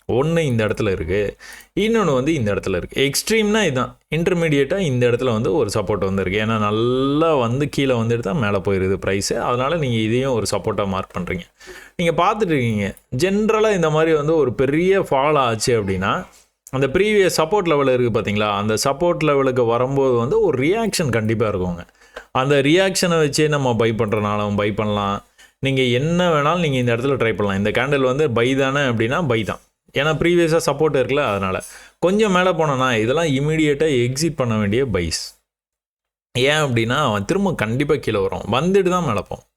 ஒன்று இந்த இடத்துல இருக்குது, இன்னொன்று வந்து இந்த இடத்துல இருக்குது. எக்ஸ்ட்ரீம்னா இதுதான், இன்டர்மீடியேட்டாக இந்த இடத்துல வந்து ஒரு சப்போர்ட் வந்துருக்கு. ஏன்னா நல்லா வந்து கீழே வந்துட்டு தான் மேலே போயிடுது ப்ரைஸு. அதனால் நீங்கள் இதையும் ஒரு சப்போர்ட்டாக மார்க் பண்ணுறீங்க. நீங்கள் பார்த்துட்டு இருக்கீங்க ஜென்ரலாக இந்த மாதிரி வந்து ஒரு பெரிய ஃபால் ஆச்சு அப்படின்னா அந்த ப்ரீவியஸ் சப்போர்ட் லெவல் இருக்குது பார்த்தீங்களா, அந்த சப்போர்ட் லெவலுக்கு வரும்போது வந்து ஒரு ரியாக்ஷன் கண்டிப்பாக இருக்குங்க. அந்த ரியாக்ஷனை வச்சே நம்ம பை பண்ணுறனாலும் பை பண்ணலாம். நீங்கள் என்ன வேணாலும் நீங்கள் இந்த இடத்துல ட்ரை பண்ணலாம். இந்த கேண்டில் வந்து பை தானே அப்படின்னா பை தான், ஏன்னா ப்ரீவியஸாக சப்போர்ட் இருக்குல்ல. அதனால் கொஞ்சம் மேலே போனோன்னா இதெல்லாம் இமீடியட்டாக எக்ஸிட் பண்ண வேண்டிய பைஸ். ஏன் அப்படின்னா அவன் திரும்ப கண்டிப்பாக கீழே வரும், வந்துட்டு தான் மேலே போகும்.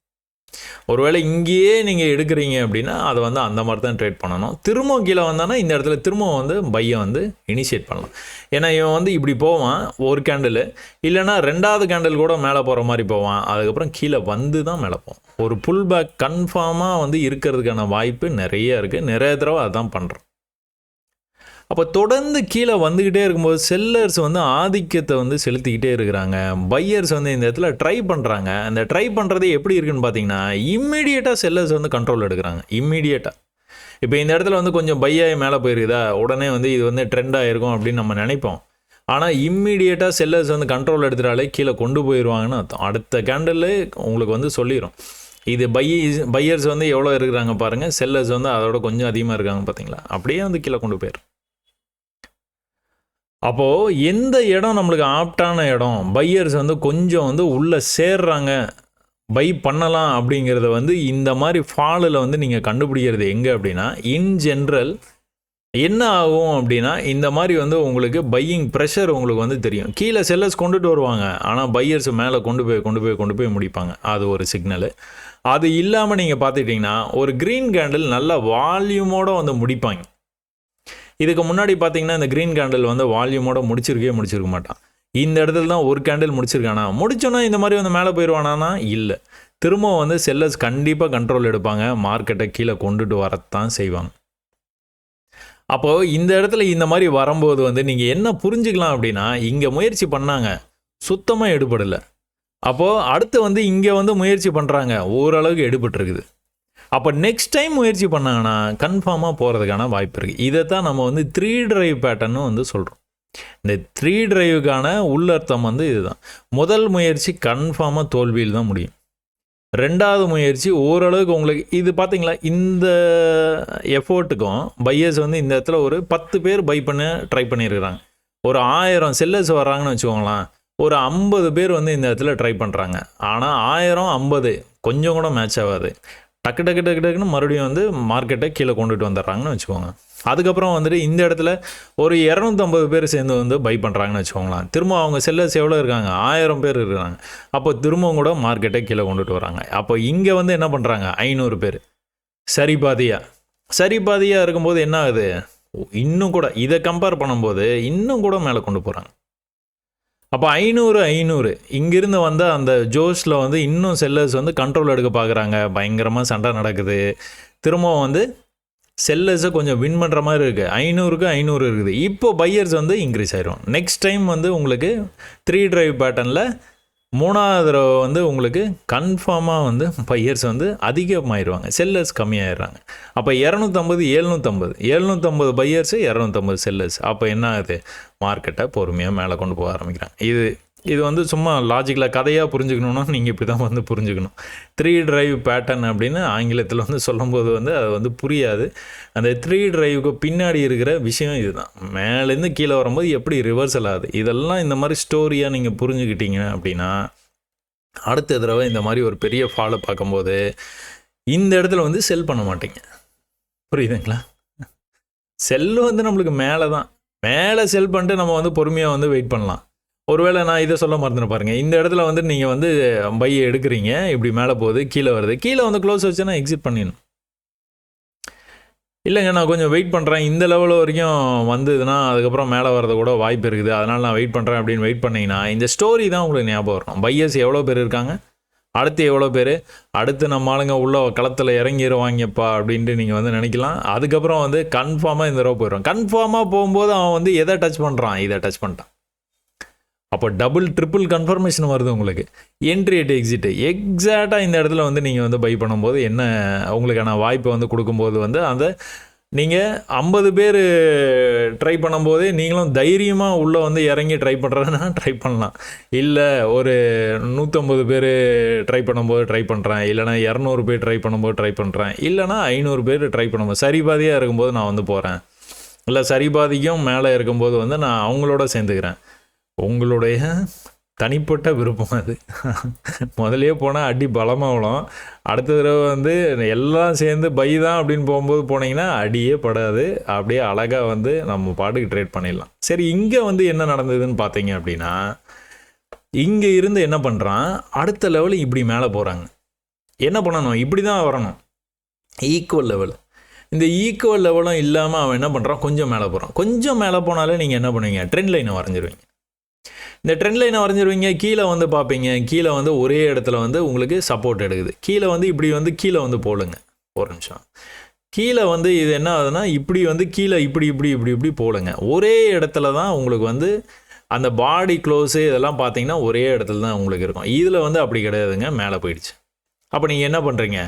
ஒருவேளை இங்கேயே நீங்கள் எடுக்கிறீங்க அப்படின்னா அதை வந்து அந்த மாதிரி தான் ட்ரேட் பண்ணணும். திரும்ப கீழே வந்தானா இந்த இடத்துல திரும்ப வந்து பையை வந்து இனிஷியேட் பண்ணலாம். ஏன்னா இவன் வந்து இப்படி போவான் ஒரு கேண்டில், இல்லைனா 2வது கேண்டில் கூட மேலே போகிற மாதிரி போவான், அதுக்கப்புறம் கீழே வந்து தான் மேலே போவான். ஒரு புல் பேக் கன்ஃபார்மாக வந்து இருக்கிறதுக்கான வாய்ப்பு நிறைய இருக்குது. நிறைய தடவை அதான் பண்ணுறோம். அப்போ தொடர்ந்து கீழே வந்துக்கிட்டே இருக்கும்போது செல்லர்ஸ் வந்து ஆதிக்கத்தை வந்து செலுத்திக்கிட்டே இருக்கிறாங்க. பையர்ஸ் வந்து இந்த இடத்துல ட்ரை பண்ணுறாங்க. அந்த ட்ரை பண்ணுறது எப்படி இருக்குன்னு பார்த்தீங்கன்னா, இம்மீடியட்டாக செல்லர்ஸ் வந்து கண்ட்ரோல் எடுக்கிறாங்க. இம்மீடியட்டாக இப்போ இந்த இடத்துல வந்து கொஞ்சம் பையாகி மேலே போயிருக்குதா, உடனே வந்து இது வந்து ட்ரெண்டாக இருக்கும் அப்படின்னு நம்ம நினைப்போம். ஆனால் இம்மீடியட்டாக செல்லர்ஸ் வந்து கண்ட்ரோல் எடுத்துட்டாலே கீழே கொண்டு போயிடுவாங்கன்னு அர்த்தம். அடுத்த கேண்டில் உங்களுக்கு வந்து சொல்லிடும். இது பையர்ஸ் வந்து எவ்வளோ இருக்கிறாங்க பாருங்கள், செல்லர்ஸ் வந்து அதோட கொஞ்சம் அதிகமாக இருக்காங்க பார்த்தீங்களா, அப்படியே வந்து கீழே கொண்டு போயிடும். அப்போது எந்த இடம் நம்மளுக்கு ஆப்டான இடம், பையர்ஸ் வந்து கொஞ்சம் வந்து உள்ளே சேர்றாங்க, பை பண்ணலாம் அப்படிங்கிறத வந்து இந்த மாதிரி ஃபாலில் வந்து நீங்கள் கண்டுபிடிக்கிறது எங்கே அப்படின்னா, இன் ஜென்ரல் என்ன ஆகும் அப்படின்னா இந்த மாதிரி வந்து உங்களுக்கு பையிங் ப்ரெஷர் உங்களுக்கு வந்து தெரியும். கீழே செல்லர்ஸ் கொண்டுட்டு வருவாங்க, ஆனால் பையர்ஸ் மேலே கொண்டு போய் முடிப்பாங்க. அது ஒரு சிக்னலு. அது இல்லாமல் நீங்கள் பார்த்துக்கிட்டிங்கன்னா ஒரு க்ரீன் கேண்டில் நல்ல வால்யூமோடு வந்து முடிப்பாங்க. இதுக்கு முன்னாடி பார்த்தீங்கன்னா இந்த க்ரீன் கேண்டில் வந்து வால்யூமோட முடிச்சிருக்க மாட்டான். இந்த இடத்துல தான் ஒரு கேண்டில் முடிச்சிருக்கானா, முடிச்சோன்னா இந்த மாதிரி வந்து மேலே போயிடுவானா, இல்லை, திரும்ப வந்து செல்லர்ஸ் கண்டிப்பாக கண்ட்ரோல் எடுப்பாங்க, மார்க்கெட்டை கீழே கொண்டுட்டு வரத்தான் செய்வாங்க. அப்போது இந்த இடத்துல இந்த மாதிரி வரும்போது வந்து நீங்கள் என்ன புரிஞ்சுக்கலாம் அப்படின்னா, இங்கே முயற்சி பண்ணாங்க, சுத்தமாக எடுபடலை. அப்போது அடுத்து வந்து இங்கே வந்து முயற்சி பண்ணுறாங்க, ஓரளவுக்கு எடுபட்டுருக்குது. அப்போ நெக்ஸ்ட் டைம் முயற்சி பண்ணாங்கன்னா கன்ஃபார்மாக போகிறதுக்கான வாய்ப்பு இருக்குது. இதை தான் நம்ம வந்து 3 டிரைவ் பேட்டர்னு வந்து சொல்கிறோம். இந்த 3 டிரைவுக்கான உள்ளர்த்தம் வந்து இதுதான். முதல் முயற்சி கன்ஃபார்மாக தோல்வியில் தான் முடியும். 2வது முயற்சி ஓரளவுக்கு உங்களுக்கு இது பார்த்தீங்களா, இந்த எஃபோர்ட்டுக்கும் பையர்ஸ் வந்து இந்த இடத்துல ஒரு 10 பேர் பை பண்ண ட்ரை பண்ணியிருக்கிறாங்க. ஒரு 1000 செல்லர்ஸ் வர்றாங்கன்னு வச்சுக்கோங்களேன், ஒரு 50 பேர் வந்து இந்த இடத்துல ட்ரை பண்ணுறாங்க. ஆனால் 1000 50 கொஞ்சம் கூட மேட்ச் ஆகாது. டக்கு டக்கு டக்கு டக்குன்னு மறுபடியும் வந்து மார்க்கெட்டை கீழே கொண்டுட்டு வந்துடுறாங்கன்னு வச்சுக்கோங்க. அதுக்கப்புறம் வந்துட்டு இந்த இடத்துல ஒரு 250 பேர் சேர்ந்து வந்து பை பண்ணுறாங்கன்னு வச்சுக்கோங்களேன். திரும்ப அவங்க செல்லர்ஸ் எவ்வளோ இருக்காங்க, 1000 பேர் இருக்கிறாங்க. அப்போ திரும்பவும் கூட மார்க்கெட்டை கீழே கொண்டுட்டு வராங்க. அப்போ இங்கே வந்து என்ன பண்ணுறாங்க, 500 பேர் சரி பாதியாக இருக்கும்போது என்ன ஆகுது, இன்னும் கூட இதை கம்பேர் பண்ணும்போது இன்னும் கூட மேலே கொண்டு போகிறாங்க. அப்போ 500 இங்கிருந்து வந்த அந்த ஜோஷில் வந்து இன்னும் செல்லர்ஸ் வந்து கண்ட்ரோல் எடுக்க பார்க்குறாங்க. பயங்கரமாக சண்டை நடக்குது. திரும்பவும் வந்து செல்லர்ஸை கொஞ்சம் வின் பண்ணுற மாதிரி இருக்குது. 500க்கு 500 இருக்குது. இப்போ பையர்ஸ் வந்து இன்க்ரீஸ் ஆயிரும். நெக்ஸ்ட் டைம் வந்து உங்களுக்கு 3 டிரைவ் பேட்டர்னில் 3வது தடவை வந்து உங்களுக்கு கன்ஃபார்மாக வந்து பையர்ஸ் வந்து அதிகமாகிடுவாங்க, செல்லர்ஸ் கம்மியாகிடுறாங்க. அப்போ 250 750 பையர்ஸு 250 செல்லர்ஸ். அப்போ என்ன ஆகுது, மார்க்கெட்டை பொறுமையாக மேலே கொண்டு போக ஆரம்பிக்கிறாங்க. இது வந்து சும்மா லாஜிக்கலாக கதையாக புரிஞ்சுக்கணுன்னா நீங்கள் இப்படி தான் வந்து புரிஞ்சுக்கணும். 3 டிரைவ் பேட்டர்ன் அப்படின்னு ஆங்கிலத்தில் வந்து சொல்லும்போது வந்து அது வந்து புரியாது. அந்த 3 டிரைவுக்கு பின்னாடி இருக்கிற விஷயம் இதுதான். மேலேருந்து கீழே வரும்போது எப்படி ரிவர்சல் ஆகுது, இதெல்லாம் இந்த மாதிரி ஸ்டோரியாக நீங்கள் புரிஞ்சுக்கிட்டீங்க அப்படின்னா அடுத்த தடவை இந்த மாதிரி ஒரு பெரிய ஃபாலை பார்க்கும்போது இந்த இடத்துல வந்து செல் பண்ண மாட்டீங்க. புரியுதுங்களா? செல்லு வந்து நம்மளுக்கு மேலே செல் பண்ணிட்டு நம்ம வந்து பொறுமையாக வந்து வெயிட் பண்ணலாம். ஒருவேளை நான் இதை சொல்ல மறந்துன்னு பாருங்கள், இந்த இடத்துல வந்து நீங்கள் வந்து பையை எடுக்கிறீங்க, இப்படி மேலே போகுது, கீழே வருது, கீழே வந்து க்ளோஸ் வச்சுன்னா எக்ஸிட் பண்ணிடணும். இல்லைங்க நான் கொஞ்சம் வெயிட் பண்ணுறேன், இந்த லெவல் வரைக்கும் வந்ததுன்னா அதுக்கப்புறம் மேலே வரது கூட வாய்ப்பு இருக்குது, அதனால் நான் வெயிட் பண்ணுறேன் அப்படின்னு வெயிட் பண்ணிங்கன்னா இந்த ஸ்டோரி தான் உங்களுக்கு ஞாபகம் வரும். பையர்ஸ் எவ்வளோ பேர் இருக்காங்க, அடுத்து எவ்வளோ பேர், அடுத்து நம்ம ஆளுங்க உள்ள களத்தில் இறங்கிடுவாங்கப்பா அப்படின்ட்டு நீங்கள் வந்து நினைக்கலாம். அதுக்கப்புறம் வந்து கன்ஃபார்மாக இந்த ரோ போயிடும். கன்ஃபார்மாக போகும்போது அவன் வந்து எதை டச் பண்ணுறான், இதை டச் பண்ணிட்டான். அப்போ டபுள் ட்ரிபிள் கன்ஃபர்மேஷன் வருது உங்களுக்கு. என்ட்ரி எட்டு எக்ஸிட்டு எக்ஸாக்டாக இந்த இடத்துல வந்து நீங்கள் வந்து பை பண்ணும்போது என்ன உங்களுக்கான வாய்ப்பை வந்து கொடுக்கும்போது வந்து அந்த நீங்கள் 50 பேர் ட்ரை பண்ணும்போதே நீங்களும் தைரியமாக உள்ளே வந்து இறங்கி ட்ரை பண்ணுறதுன்னா ட்ரை பண்ணலாம். இல்லை ஒரு 150 பேர் ட்ரை பண்ணும்போது ட்ரை பண்ணுறேன், இல்லைனா 200 பேர் ட்ரை பண்ணும்போது ட்ரை பண்ணுறேன், இல்லைனா 500 பேர் ட்ரை பண்ணும்போது சரிபாதியாக இருக்கும்போது நான் வந்து போகிறேன், இல்லை சரிபாதிக்கும் மேலே இருக்கும்போது வந்து நான் அவங்களோட சேர்ந்துக்கிறேன். உங்களுடைய தனிப்பட்ட விருப்பம் அது. முதலே போனால் அடி பலமாக விடும். அடுத்த தடவை வந்து எல்லாம் சேர்ந்து பை தான் அப்படின்னு போகும்போது போனீங்கன்னா அடியே படாது. அப்படியே அழகாக வந்து நம்ம பாட்டுக்கு ட்ரேட் பண்ணிடலாம். சரி, இங்கே வந்து என்ன நடந்ததுன்னு பார்த்தீங்க அப்படின்னா, இங்கே இருந்து என்ன பண்ணுறான், அடுத்த லெவலு இப்படி மேலே போகிறாங்க. என்ன பண்ணணும், இப்படி தான் வரணும், ஈக்குவல் லெவல். இந்த ஈக்குவல் லெவலும் இல்லாமல் அவன் என்ன பண்ணுறான், கொஞ்சம் மேலே போகிறான். கொஞ்சம் மேலே போனாலே நீங்கள் என்ன பண்ணுவீங்க, ட்ரெண்ட் லைனை வரைஞ்சிருவீங்க. இந்த ட்ரெண்ட் லைனை வரைஞ்சிருவீங்க. கீழே வந்து பார்ப்பீங்க, கீழே வந்து ஒரே இடத்துல வந்து உங்களுக்கு சப்போர்ட் எடுக்குது. கீழே வந்து இப்படி வந்து கீழே வந்து போடுங்க, ஒரு நிமிஷம். கீழே வந்து இது என்ன ஆகுதுன்னா, இப்படி வந்து கீழே இப்படி இப்படி இப்படி இப்படி போடுங்க. ஒரே இடத்துல தான் உங்களுக்கு வந்து அந்த பாடி க்ளோஸு இதெல்லாம் பார்த்தீங்கன்னா ஒரே இடத்துல தான் உங்களுக்கு இருக்கும். இதில் வந்து அப்படி கிடையாதுங்க, மேலே போயிடுச்சு. அப்போ நீங்கள் என்ன பண்ணுறீங்க,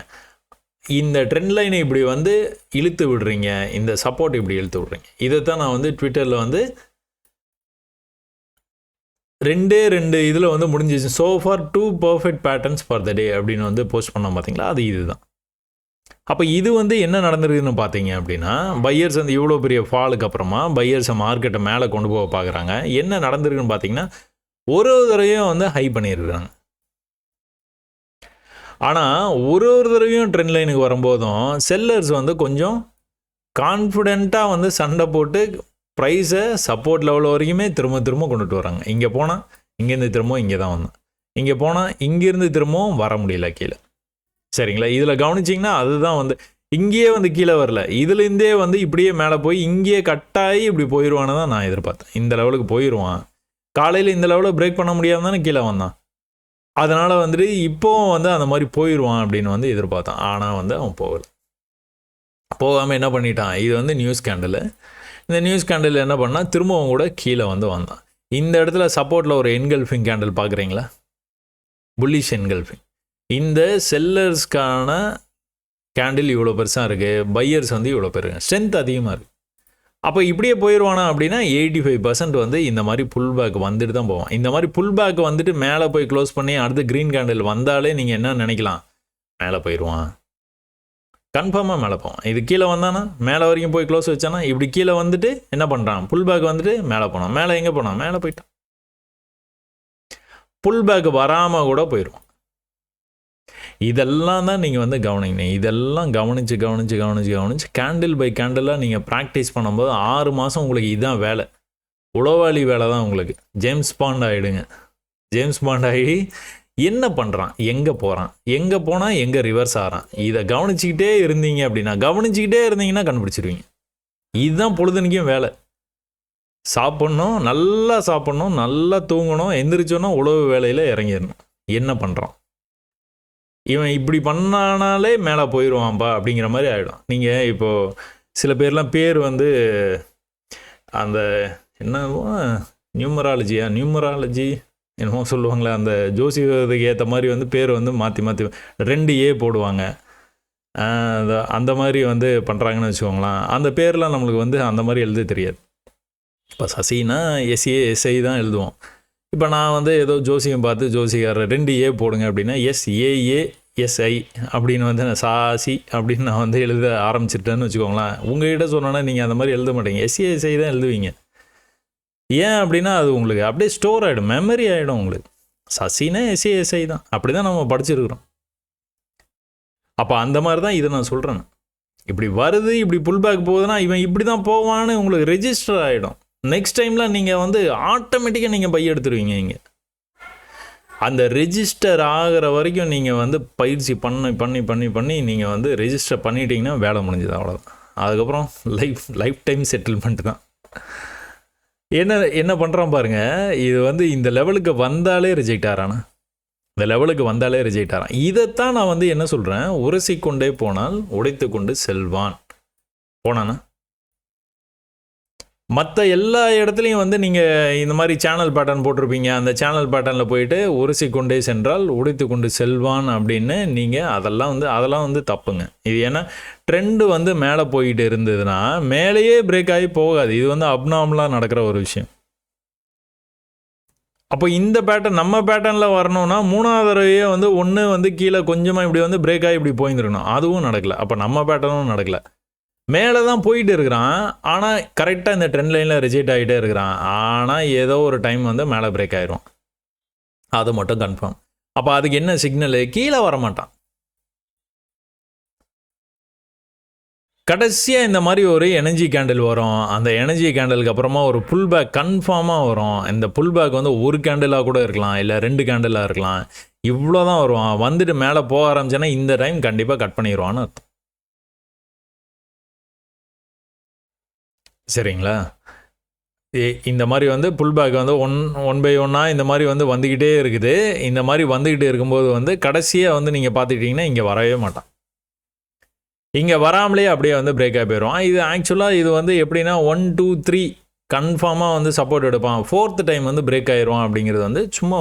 இந்த ட்ரெண்ட் லைனை இப்படி வந்து இழுத்து விடுறீங்க, இந்த சப்போர்ட் இப்படி இழுத்து விடுறீங்க. இதை தான் நான் வந்து ட்விட்டரில் வந்து 2 இதில் வந்து முடிஞ்சிச்சு. So for 2 perfect patterns for the day அப்படின்னு வந்து போஸ்ட் பண்ணோம் பார்த்தீங்களா, அது இதுதான். அப்போ இது வந்து என்ன நடந்திருக்குதுன்னு பார்த்தீங்க அப்படின்னா, பையர்ஸ் வந்து இவ்வளோ பெரிய ஃபாலுக்கு அப்புறமா பையர்ஸை மார்க்கெட்டை மேலே கொண்டு போக பார்க்குறாங்க. என்ன நடந்திருக்குன்னு பார்த்தீங்கன்னா, ஒரு தடவையும் வந்து ஹை பண்ணியிருக்கிறாங்க. ஆனால் ஒரு தடவையும் ட்ரெண்ட் லைனுக்கு வரும்போதும் செல்லர்ஸ் வந்து கொஞ்சம் கான்ஃபிடெண்ட்டாக வந்து சண்டை போட்டு ப்ரைஸை சப்போர்ட் லெவல் வரைக்குமே திரும்ப கொண்டுட்டு வராங்க. இங்கே போனால் இங்கேருந்து திரும்பவும் இங்கே தான் வந்தோம், இங்கே போனால் இங்கேருந்து திரும்பவும் வர முடியல கீழே. சரிங்களா? இதில் கவனிச்சிங்கன்னா அதுதான் வந்து இங்கேயே வந்து கீழே வரல, இதுலேருந்தே வந்து இப்படியே மேலே போய் இங்கேயே கட்டாயி இப்படி போயிடுவான்னு தான் நான் எதிர்பார்த்தேன். இந்த லெவலுக்கு போயிடுவான், காலையில் இந்த லெவலில் பிரேக் பண்ண முடியாமல் தானே கீழே வந்தான், அதனால் வந்துட்டு இப்போவும் வந்து அந்த மாதிரி போயிடுவான் அப்படின்னு வந்து எதிர்பார்த்தான். ஆனால் வந்து அவன் போகாமல் என்ன பண்ணிட்டான், இது வந்து நியூஸ் கேண்டலு. இந்த நியூஸ் கேண்டில் என்ன பண்ணால் திரும்பவும் கூட கீழே வந்து வந்தான். இந்த இடத்துல சப்போர்ட்டில் ஒரு என்கல்ஃபிங் கேண்டில் பார்க்குறீங்களா, புல்லிஷ் என்கல்ஃபிங். இந்த செல்லர்ஸ்க்கான கேண்டில் இவ்வளோ பெருசாக இருக்குது, பையர்ஸ் வந்து இவ்வளோ பேர், ஸ்ட்ரென்த் அதிகமாக இருக்குது. அப்போ இப்படியே போயிடுவானா அப்படின்னா 85% வந்து இந்த மாதிரி புல் பேக் வந்துட்டு தான் போவான். இந்த மாதிரி புல் பேக் வந்துட்டு மேலே போய் க்ளோஸ் பண்ணி அடுத்து க்ரீன் கேண்டில் வந்தாலே நீங்கள் என்ன நினைக்கலாம், மேலே போயிடுவான், கன்ஃபார்மாக மேலே போவான். இது கீழே வந்தானா மேலே வரைக்கும் போய் க்ளோஸ் வச்சானா, இப்படி கீழே வந்துட்டு என்ன பண்ணுறான், புல் பேக் வந்துட்டு மேலே போனான். மேலே எங்கே போனான், மேலே போயிட்டான். புல் பேக் வராமல் கூட போயிடுவான். இதெல்லாம் தான் நீங்கள் வந்து கவனிக்கணும். இதெல்லாம் கவனித்து கேண்டில் பை கேண்டிலாக நீங்கள் ப்ராக்டிஸ் பண்ணும்போது 6 மாதம் உங்களுக்கு இதுதான் வேலை, உளவாளி வேலை தான் உங்களுக்கு. ஜேம்ஸ் பாண்ட் ஆகிடுங்க. ஜேம்ஸ் பாண்ட் ஆகி என்ன பண்ணுறான், எங்கே போகிறான், எங்கே போனால் எங்கே ரிவர்ஸ் ஆகிறான், இதை கவனிச்சிக்கிட்டே இருந்தீங்கன்னா கண்டுபிடிச்சிருவீங்க. இதுதான் பொழுதுனிக்கும் வேலை. சாப்பிட்ணும், நல்லா தூங்கணும், எந்திரிச்சோன்னா உழவு வேலையில் இறங்கிடணும். என்ன பண்ணுறான், இவன் இப்படி பண்ணானாலே மேலே போயிடுவான்ப்பா அப்படிங்கிற மாதிரி ஆகிடும். நீங்கள் இப்போது சில பேர்லாம் பேர் வந்து அந்த என்ன நியூமராலஜி என்னமோ சொல்லுவாங்களே, அந்த ஜோசியத்துக்கு ஏற்ற மாதிரி வந்து பேர் வந்து மாற்றி 2A போடுவாங்க. அந்த மாதிரி வந்து பண்ணுறாங்கன்னு வச்சுக்கோங்களேன். அந்த பேர்லாம் நம்மளுக்கு வந்து அந்த மாதிரி எழுத தெரியாது. இப்போ சசினா SASI தான் எழுதுவோம். இப்போ நான் வந்து ஏதோ ஜோசியம் பார்த்து ஜோசிகாரர் 2A போடுங்க அப்படின்னா SAASI அப்படின்னு வந்து நான் சாசி அப்படின்னு நான் வந்து எழுத ஆரம்பிச்சிட்டேன்னு வச்சுக்கோங்களேன். உங்கள்கிட்ட சொன்னோன்னா நீங்கள் அந்த மாதிரி எழுத மாட்டீங்க, SASI தான் எழுதுவீங்க. ஏன் அப்படின்னா அது உங்களுக்கு அப்படியே ஸ்டோர் ஆகிடும், மெமரி ஆகிடும் உங்களுக்கு. சசினா SASI தான், அப்படி தான் நம்ம படிச்சிருக்கிறோம். அப்போ அந்த மாதிரி தான் இதை நான் சொல்கிறேன். இப்படி வருது, இப்படி புல் பேக் போகுதுன்னா இவன் இப்படி தான் போவான்னு உங்களுக்கு ரெஜிஸ்டர் ஆகிடும். நெக்ஸ்ட் டைமில் நீங்கள் வந்து ஆட்டோமேட்டிக்காக நீங்கள் பை எடுத்துருவீங்க. இங்கே அந்த ரெஜிஸ்டர் ஆகிற வரைக்கும் நீங்கள் வந்து பயிற்சி பண்ணி நீங்கள் வந்து ரெஜிஸ்டர் பண்ணிட்டீங்கன்னா வேலை முடிஞ்சுது, அவ்வளோதான். அதுக்கப்புறம் லைஃப் டைம் செட்டில்மெண்ட் தான். என்ன பண்ணுறான் பாருங்கள், இது வந்து இந்த லெவலுக்கு வந்தாலே ரிஜெக்ட் ஆகிறானா, இதைத்தான் நான் வந்து என்ன சொல்கிறேன், உரசிக்கொண்டே போனால் உடைத்து கொண்டு செல்வான். போனானா மற்ற எல்லா இடத்துலையும் வந்து நீங்கள் இந்த மாதிரி சேனல் பேட்டர்ன் போட்டிருப்பீங்க. அந்த சேனல் பேட்டர்னில் போயிட்டு உரசிக்கொண்டே சென்றால் உடைத்து கொண்டு செல்வான் அப்படின்னு நீங்கள் அதெல்லாம் வந்து தப்புங்க. இது ஏன்னா ட்ரெண்டு வந்து மேலே போயிட்டு இருந்ததுன்னா மேலேயே பிரேக் ஆகி போகாது. இது வந்து அப்நார்மலாக நடக்கிற ஒரு விஷயம். அப்போ இந்த பேட்டர்ன் நம்ம பேட்டர்னில் வரணும்னா 3வது தடவையே வந்து ஒன்று வந்து கீழே கொஞ்சமாக இப்படி வந்து பிரேக் ஆகி இப்படி போயிருந்துருக்கணும். அதுவும் நடக்கலை. அப்போ நம்ம பேட்டர்னும் நடக்கலை. மேலே தான் போயிட்டு இருக்கிறான், ஆனால் கரெக்டாக இந்த ட்ரெண்ட் லைனில் ரிஜெக்ட் ஆகிட்டே இருக்கிறான். ஆனால் ஏதோ ஒரு டைம் வந்து மேலே பிரேக் ஆயிரும், அது மட்டும் கன்ஃபார்ம். அப்போ அதுக்கு என்ன சிக்னலு, கீழே வரமாட்டான். கடைசியாக இந்த மாதிரி ஒரு எனர்ஜி கேண்டில் வரும். அந்த எனர்ஜி கேண்டிலுக்கு அப்புறமா ஒரு புல் பேக் கன்ஃபார்மாக வரும். இந்த புல் பேக் வந்து ஒரு கேண்டிலாக கூட இருக்கலாம், இல்லை 2 கேண்டிலாக இருக்கலாம். இவ்வளோ தான் வருவான். வந்துட்டு மேலே போக ஆரம்பிச்சேன்னா இந்த டைம் கண்டிப்பாக கட் பண்ணிடுவான்னு அர்த்தம். சரிங்களா? இந்த மாதிரி வந்து புல் பேக் வந்து ஒன் பை ஒன்னாக இந்த மாதிரி வந்து வந்துக்கிட்டே இருக்குது. இந்த மாதிரி வந்துக்கிட்டே இருக்கும்போது வந்து கடைசியாக வந்து நீங்கள் பார்த்துக்கிட்டிங்கன்னா இங்கே வரவே மாட்டான். இங்கே வராமலே அப்படியே வந்து பிரேக் ஆகி போயிடும். இது ஆக்சுவலாக இது வந்து எப்படின்னா 1 2 3 கன்ஃபார்மாக வந்து சப்போர்ட் எடுப்பான். 4th டைம் வந்து பிரேக் ஆயிடுவான். அப்படிங்கிறது வந்து சும்மா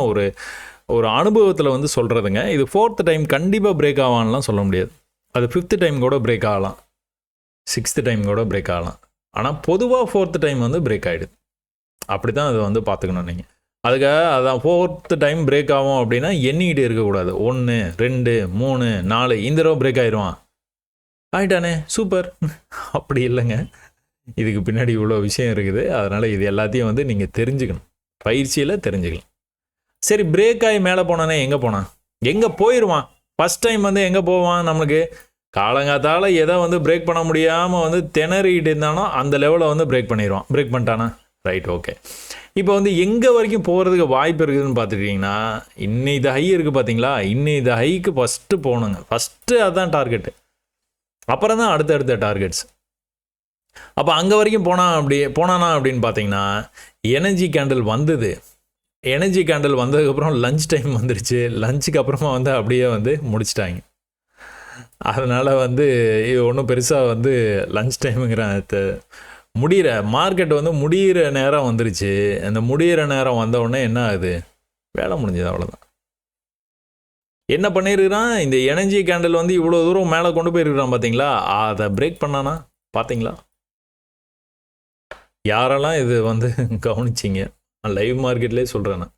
ஒரு அனுபவத்தில் வந்து சொல்கிறதுங்க. இது 4th டைம் கண்டிப்பாக பிரேக் ஆவான்லாம் சொல்ல முடியாது. அது 5th டைம் கூட பிரேக் ஆகலாம், 6th டைம் கூட பிரேக் ஆகலாம். ஆனால் பொதுவாக 4th டைம் வந்து பிரேக் ஆகிடுது. அப்படி தான் அதை வந்து பார்த்துக்கணும் நீங்கள். அதுக்காக அதான் 4th டைம் பிரேக் ஆகும் அப்படின்னா எண்ணிக்கிட்டே இருக்கக்கூடாது. 1 2 3 4 இந்த தடவை பிரேக் ஆயிடுவான், ஆயிட்டானே சூப்பர், அப்படி இல்லைங்க. இதுக்கு பின்னாடி இவ்வளோ விஷயம் இருக்குது. அதனால் இது எல்லாத்தையும் வந்து நீங்கள் தெரிஞ்சுக்கணும், பயிற்சியில் தெரிஞ்சுக்கலாம். சரி, பிரேக் ஆகி மேலே போனானே எங்கே போனான், எங்கே போயிடுவான். ஃபஸ்ட் டைம் வந்து எங்கே போவான், நம்மளுக்கு காலங்காத்தால் எதை வந்து பிரேக் பண்ண முடியாமல் வந்து திணறிக்கிட்டு இருந்தானோ அந்த லெவலில் வந்து பிரேக் பண்ணிடுவான். பிரேக் பண்ணிட்டானா, ரைட், ஓகே. இப்போ வந்து எங்கே வரைக்கும் போகிறதுக்கு வாய்ப்பு இருக்குதுன்னு பார்த்துட்டிங்கன்னா, இன்னைக்கு ஹை இருக்குது பார்த்தீங்களா, இன்னைக்கு ஹைக்கு ஃபஸ்ட்டு போகணுங்க. ஃபஸ்ட்டு அதுதான் டார்கெட்டு, அப்புறம் தான் அடுத்தடுத்த டார்கெட்ஸ். அப்போ அங்கே வரைக்கும் போனானா அப்படின்னு பார்த்தீங்கன்னா, எனர்ஜி கேண்டில் வந்தது. எனர்ஜி கேண்டில் வந்ததுக்கப்புறம் லஞ்ச் டைம் வந்துருச்சு. லஞ்சுக்கு அப்புறமா வந்து அப்படியே வந்து முடிச்சிட்டாங்க. அதனால் வந்து இது ஒன்றும் பெருசாக வந்து லஞ்ச் டைமுங்கிற முடிகிற மார்க்கெட் வந்து முடிகிற நேரம் வந்துருச்சு. அந்த முடிகிற நேரம் வந்தவுடனே என்ன ஆகுது, வேலை முடிஞ்சது, அவ்வளோதான். என்ன பண்ணியிருக்கிறான், இந்த எனர்ஜி கேண்டில் வந்து இவ்வளோ தூரம் மேலே கொண்டு போயிருக்கிறான் பார்த்தீங்களா, அதை பிரேக் பண்ணானா பார்த்தீங்களா? யாரெல்லாம் இது வந்து கவனிச்சிங்க, நான் லைவ் மார்க்கெட்லேயே சொல்கிறேன் நான்.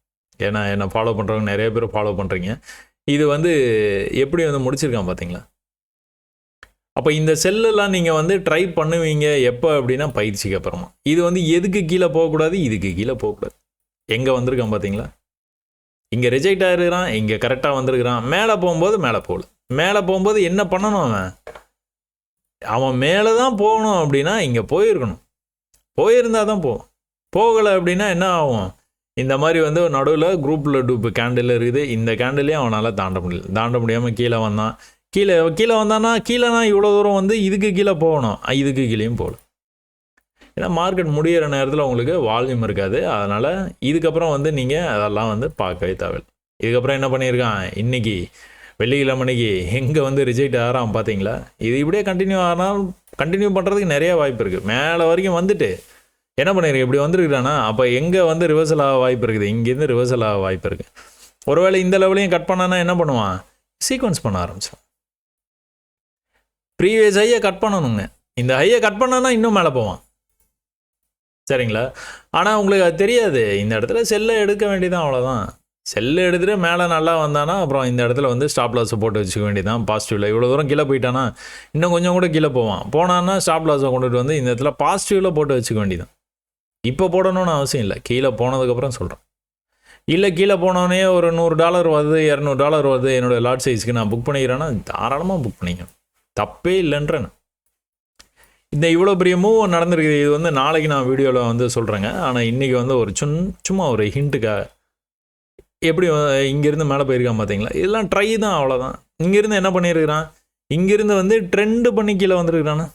ஏன்னா என்னை ஃபாலோ பண்ணுறவங்க நிறைய பேர் ஃபாலோ பண்ணுறீங்க. இது வந்து எப்படி வந்து முடிச்சிருக்கான் பார்த்தீங்களா? அப்போ இந்த செல்லெல்லாம் நீங்கள் வந்து ட்ரை பண்ணுவீங்க எப்போ அப்படின்னா பயிற்சிக்கு அப்புறமா. இது வந்து எதுக்கு கீழே போகக்கூடாது, இதுக்கு கீழே போகக்கூடாது. எங்கே வந்திருக்கான் பார்த்தீங்களா? இங்கே ரிஜெக்ட் ஆகிருக்கிறான், இங்கே கரெக்டாக வந்திருக்கிறான். மேலே போகும்போது மேலே போகல. மேலே போகும்போது என்ன பண்ணணும் அவன் மேலே தான் போகணும் அப்படின்னா இங்கே போயிருக்கணும். போயிருந்தால் தான் போவோம். போகலை அப்படின்னா என்ன ஆகும், இந்த மாதிரி வந்து நடுவில் குரூப்பில் டூப்பு கேண்டில் இருக்குது. இந்த கேண்டிலையும் அவனால் தாண்ட முடியல. தாண்ட முடியாமல் கீழே வந்தான். கீழே வந்தானா கீழேனா இவ்வளோ தூரம் வந்து இதுக்கு கீழே போகணும், இதுக்கு கீழேயும் போகல. ஏன்னா மார்க்கெட் முடிகிற நேரத்தில் உங்களுக்கு வால்யூம் இருக்காது. அதனால் இதுக்கப்புறம் வந்து நீங்கள் அதெல்லாம் வந்து பார்க்கவே தேவையில்லை. இதுக்கப்புறம் என்ன பண்ணியிருக்கான், இன்றைக்கி வெள்ளிக்கிழமைக்கு எங்கே வந்து ரிஜெக்ட் ஆகிறான் பார்த்தீங்களா? இது இப்படியே கண்டினியூ பண்ணுறதுக்கு நிறைய வாய்ப்பு இருக்குது. மேலே வரைக்கும் வந்துட்டு என்ன பண்ணியிருக்கு, இப்படி வந்துருக்குறானா, அப்போ எங்கே வந்து ரிவர்சல் ஆக வாய்ப்பு இருக்குது, இங்கேருந்து ரிவர்சல் ஆக வாய்ப்பு இருக்குது. ஒருவேளை இந்த லெவலையும் கட் பண்ணானா என்ன பண்ணுவான், சீக்வன்ஸ் பண்ண ஆரம்பிச்சான். ப்ரீவியஸ் ஹையை கட் பண்ணணுங்க. இந்த ஹையை கட் பண்ணானா இன்னும் மேலே போவான். சரிங்களா? ஆனால் உங்களுக்கு அது தெரியாது. இந்த இடத்துல செல்லை எடுக்க வேண்டியதான், அவ்வளோதான். செல்லை எடுத்துகிட்டு மேலே நல்லா வந்தானா அப்புறம் இந்த இடத்துல வந்து ஸ்டாப் லாஸை போட்டு வச்சுக்க வேண்டியதான். பாசிட்டிவில் இவ்வளோ தூரம் கீழே போயிட்டானா இன்னும் கொஞ்சம் கூட கீழே போனான்னா ஸ்டாப் லாஸை கொண்டுட்டு வந்து இந்த இடத்துல பாசிட்டிவில் போட்டு வச்சுக்க வேண்டியதான். இப்போ போடணும்னு அவசியம் இல்லை, கீழே போனதுக்கப்புறம் சொல்கிறேன். இல்லை கீழே போனோடனே ஒரு $100 வருது, $200 வருது, என்னோடய லாட் சைஸ்க்கு நான் புக் பண்ணிக்கிறேன்னா தாராளமாக புக் பண்ணிக்கணும், தப்பே இல்லைன்றேன். இந்த இவ்வளோ பெரிய மூவ் நடந்திருக்குது. இது வந்து நாளைக்கு நான் வீடியோவில் வந்து சொல்கிறேங்க. ஆனால் இன்றைக்கி வந்து ஒரு சும்மா ஒரு ஹிண்ட்டுக்காக எப்படி இங்கேருந்து மேலே போயிருக்கான் பார்த்தீங்களா? இதெல்லாம் ட்ரை தான், அவ்வளோதான். இங்கேருந்து என்ன பண்ணியிருக்கிறான், இங்கேருந்து வந்து ட்ரெண்டு பண்ணி கீழே வந்துருக்கிறானா.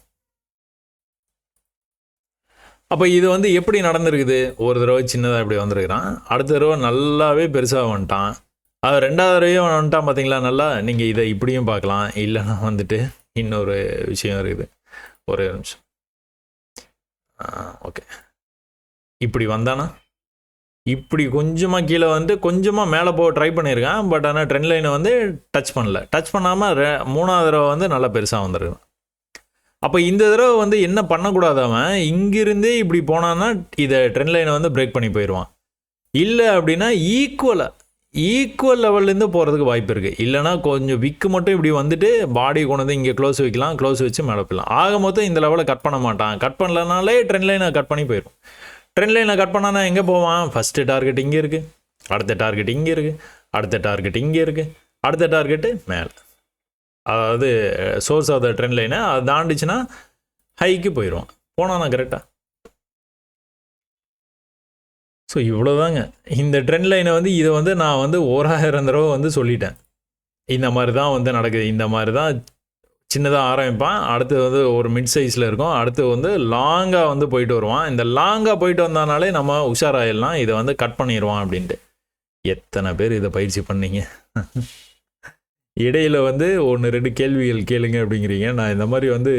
அப்போ இது வந்து எப்படி நடந்திருக்குது, ஒரு தடவை சின்னதாக இப்படி வந்திருக்கிறான், அடுத்த தடவை நல்லாவே பெருசாக வந்துட்டான், அது ரெண்டாவது தடவையும் வந்துட்டான் பார்த்தீங்களா நல்லா. நீங்கள் இதை இப்படியும் பார்க்கலாம், இல்லைன்னா வந்துட்டு இன்னொரு விஷயம் இருக்குது. ஒரே நிமிஷம். ஓகே, இப்படி வந்தானா இப்படி கொஞ்சமாக கீழே வந்து கொஞ்சமாக மேலே போக ட்ரை பண்ணியிருக்கான். பட் ஆனால் ட்ரெண்ட் லைனை வந்து டச் பண்ணல. டச் பண்ணாமல் மூணாவது தடவை வந்து நல்லா பெருசாக வந்துருக்கான். அப்போ இந்த தடவை வந்து என்ன பண்ணக்கூடாது, அவன் இங்கிருந்தே இப்படி போனான்னா இதை ட்ரெண்ட் லைனை வந்து பிரேக் பண்ணி போயிடுவான். இல்லை அப்படின்னா ஈக்குவல் லெவல்லேருந்து போகிறதுக்கு வாய்ப்பு இருக்குது. இல்லைனா கொஞ்சம் விக்கு மட்டும் இப்படி வந்துட்டு பாடி கொண்டு வந்து இங்கே க்ளோஸ் வைக்கலாம், க்ளோஸ் வச்சு மேலே போயிடலாம். ஆக மொத்தம் இந்த லெவலை கட் பண்ண மாட்டான். கட் பண்ணலனாலே ட்ரெண்ட் லைனை கட் பண்ணி போயிடும். ட்ரெண்ட் லைனை கட் பண்ணானா எங்கே போவான், ஃபஸ்ட்டு டார்கெட் இங்கே இருக்குது, அடுத்த டார்கெட் இங்கே இருக்குது, அடுத்த டார்கெட் இங்கே இருக்குது, அடுத்த டார்கெட்டு மேலே. அதாவது சோர்ஸ் ஆஃப் த ட்ரெண்ட் லைனை அது தாண்டிச்சுன்னா ஹைக்கு போயிடுவான். போனானா கரெக்டாக. ஸோ இவ்வளோதாங்க இந்த ட்ரெண்ட் லைனை வந்து இதை வந்து நான் வந்து 1000 தடவை வந்து சொல்லிட்டேன். இந்த மாதிரி தான் வந்து நடக்குது, இந்த மாதிரி தான் சின்னதாக ஆரம்பிப்பான், அடுத்து வந்து ஒரு மிட் சைஸில் இருக்கும், அடுத்து வந்து லாங்காக வந்து போயிட்டு வருவான். இந்த லாங்காக போயிட்டு வந்தனாலே நம்ம உஷாராயிடலாம், இதை வந்து கட் பண்ணிடுவான் அப்படின்ட்டு. எத்தனை பேர் இதை பயிற்சி பண்ணீங்க? இடையில் வந்து 1-2 கேள்விகள் கேளுங்க அப்படிங்கிறீங்க. நான் இந்த மாதிரி வந்து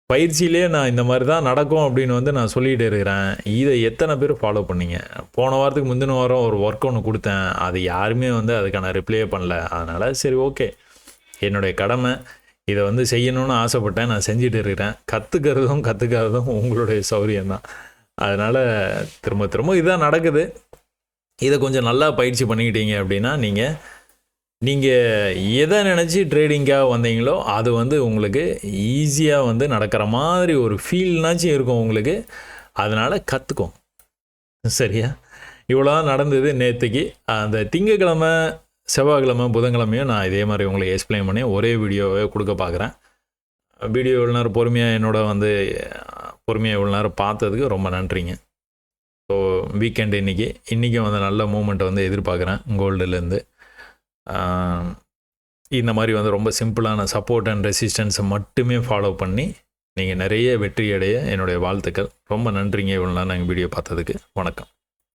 பயிற்சியிலே நான் இந்த மாதிரி தான் நடக்கும் அப்படின்னு வந்து நான் சொல்லிகிட்டு இருக்கிறேன். இதை எத்தனை பேர் ஃபாலோ பண்ணீங்க? போன வாரத்துக்கு முந்தின வாரம் ஒரு ஒர்க் ஒன்று கொடுத்தேன், அது யாருமே வந்து அதுக்கான ரிப்ளையே பண்ணல. அதனால் சரி ஓகே, என்னுடைய கடமை, இதை வந்து செய்யணும்னு ஆசைப்பட்டேன், நான் செஞ்சுட்டு இருக்கிறேன். கற்றுக்கிறதும் உங்களுடைய சௌரியம்தான். அதனால் திரும்ப இதுதான் நடக்குது. இதை கொஞ்சம் நல்லா பயிற்சி பண்ணிக்கிட்டீங்க அப்படின்னா நீங்கள் எதை நினச்சி ட்ரேடிங்காக வந்தீங்களோ அது வந்து உங்களுக்கு ஈஸியாக வந்து நடக்கிற மாதிரி ஒரு ஃபீல்னாச்சும் இருக்கும் உங்களுக்கு. அதனால் கற்றுக்கும். சரியா? இவ்வளோதான் நடந்தது நேற்றுக்கு. அந்த திங்கக்கிழமை, செவ்வாய்க்கிழமை, புதன்கிழமையும் நான் இதே மாதிரி உங்களுக்கு எக்ஸ்பிளைன் பண்ணி ஒரே வீடியோவை கொடுக்க பார்க்குறேன். வீடியோ இவ்வளோ நேரம் பொறுமையாக இவ்வளோ நேரம் பார்த்ததுக்கு ரொம்ப நன்றிங்க. ஸோ வீக்கெண்டு இன்றைக்கும் வந்து நல்ல மூமெண்ட்டை வந்து எதிர்பார்க்குறேன் கோல்டுலேருந்து. இந்த மாதிரி வந்து ரொம்ப சிம்பிளான சப்போர்ட் அண்ட் ரெசிஸ்டன்ஸை மட்டுமே ஃபாலோ பண்ணி நீங்கள் நிறைய வெற்றி அடைய என்னுடைய வாழ்த்துக்கள். ரொம்ப நன்றிங்க இவ்வளோ நேரம் நாங்கள் வீடியோ பார்த்ததுக்கு. வணக்கம்.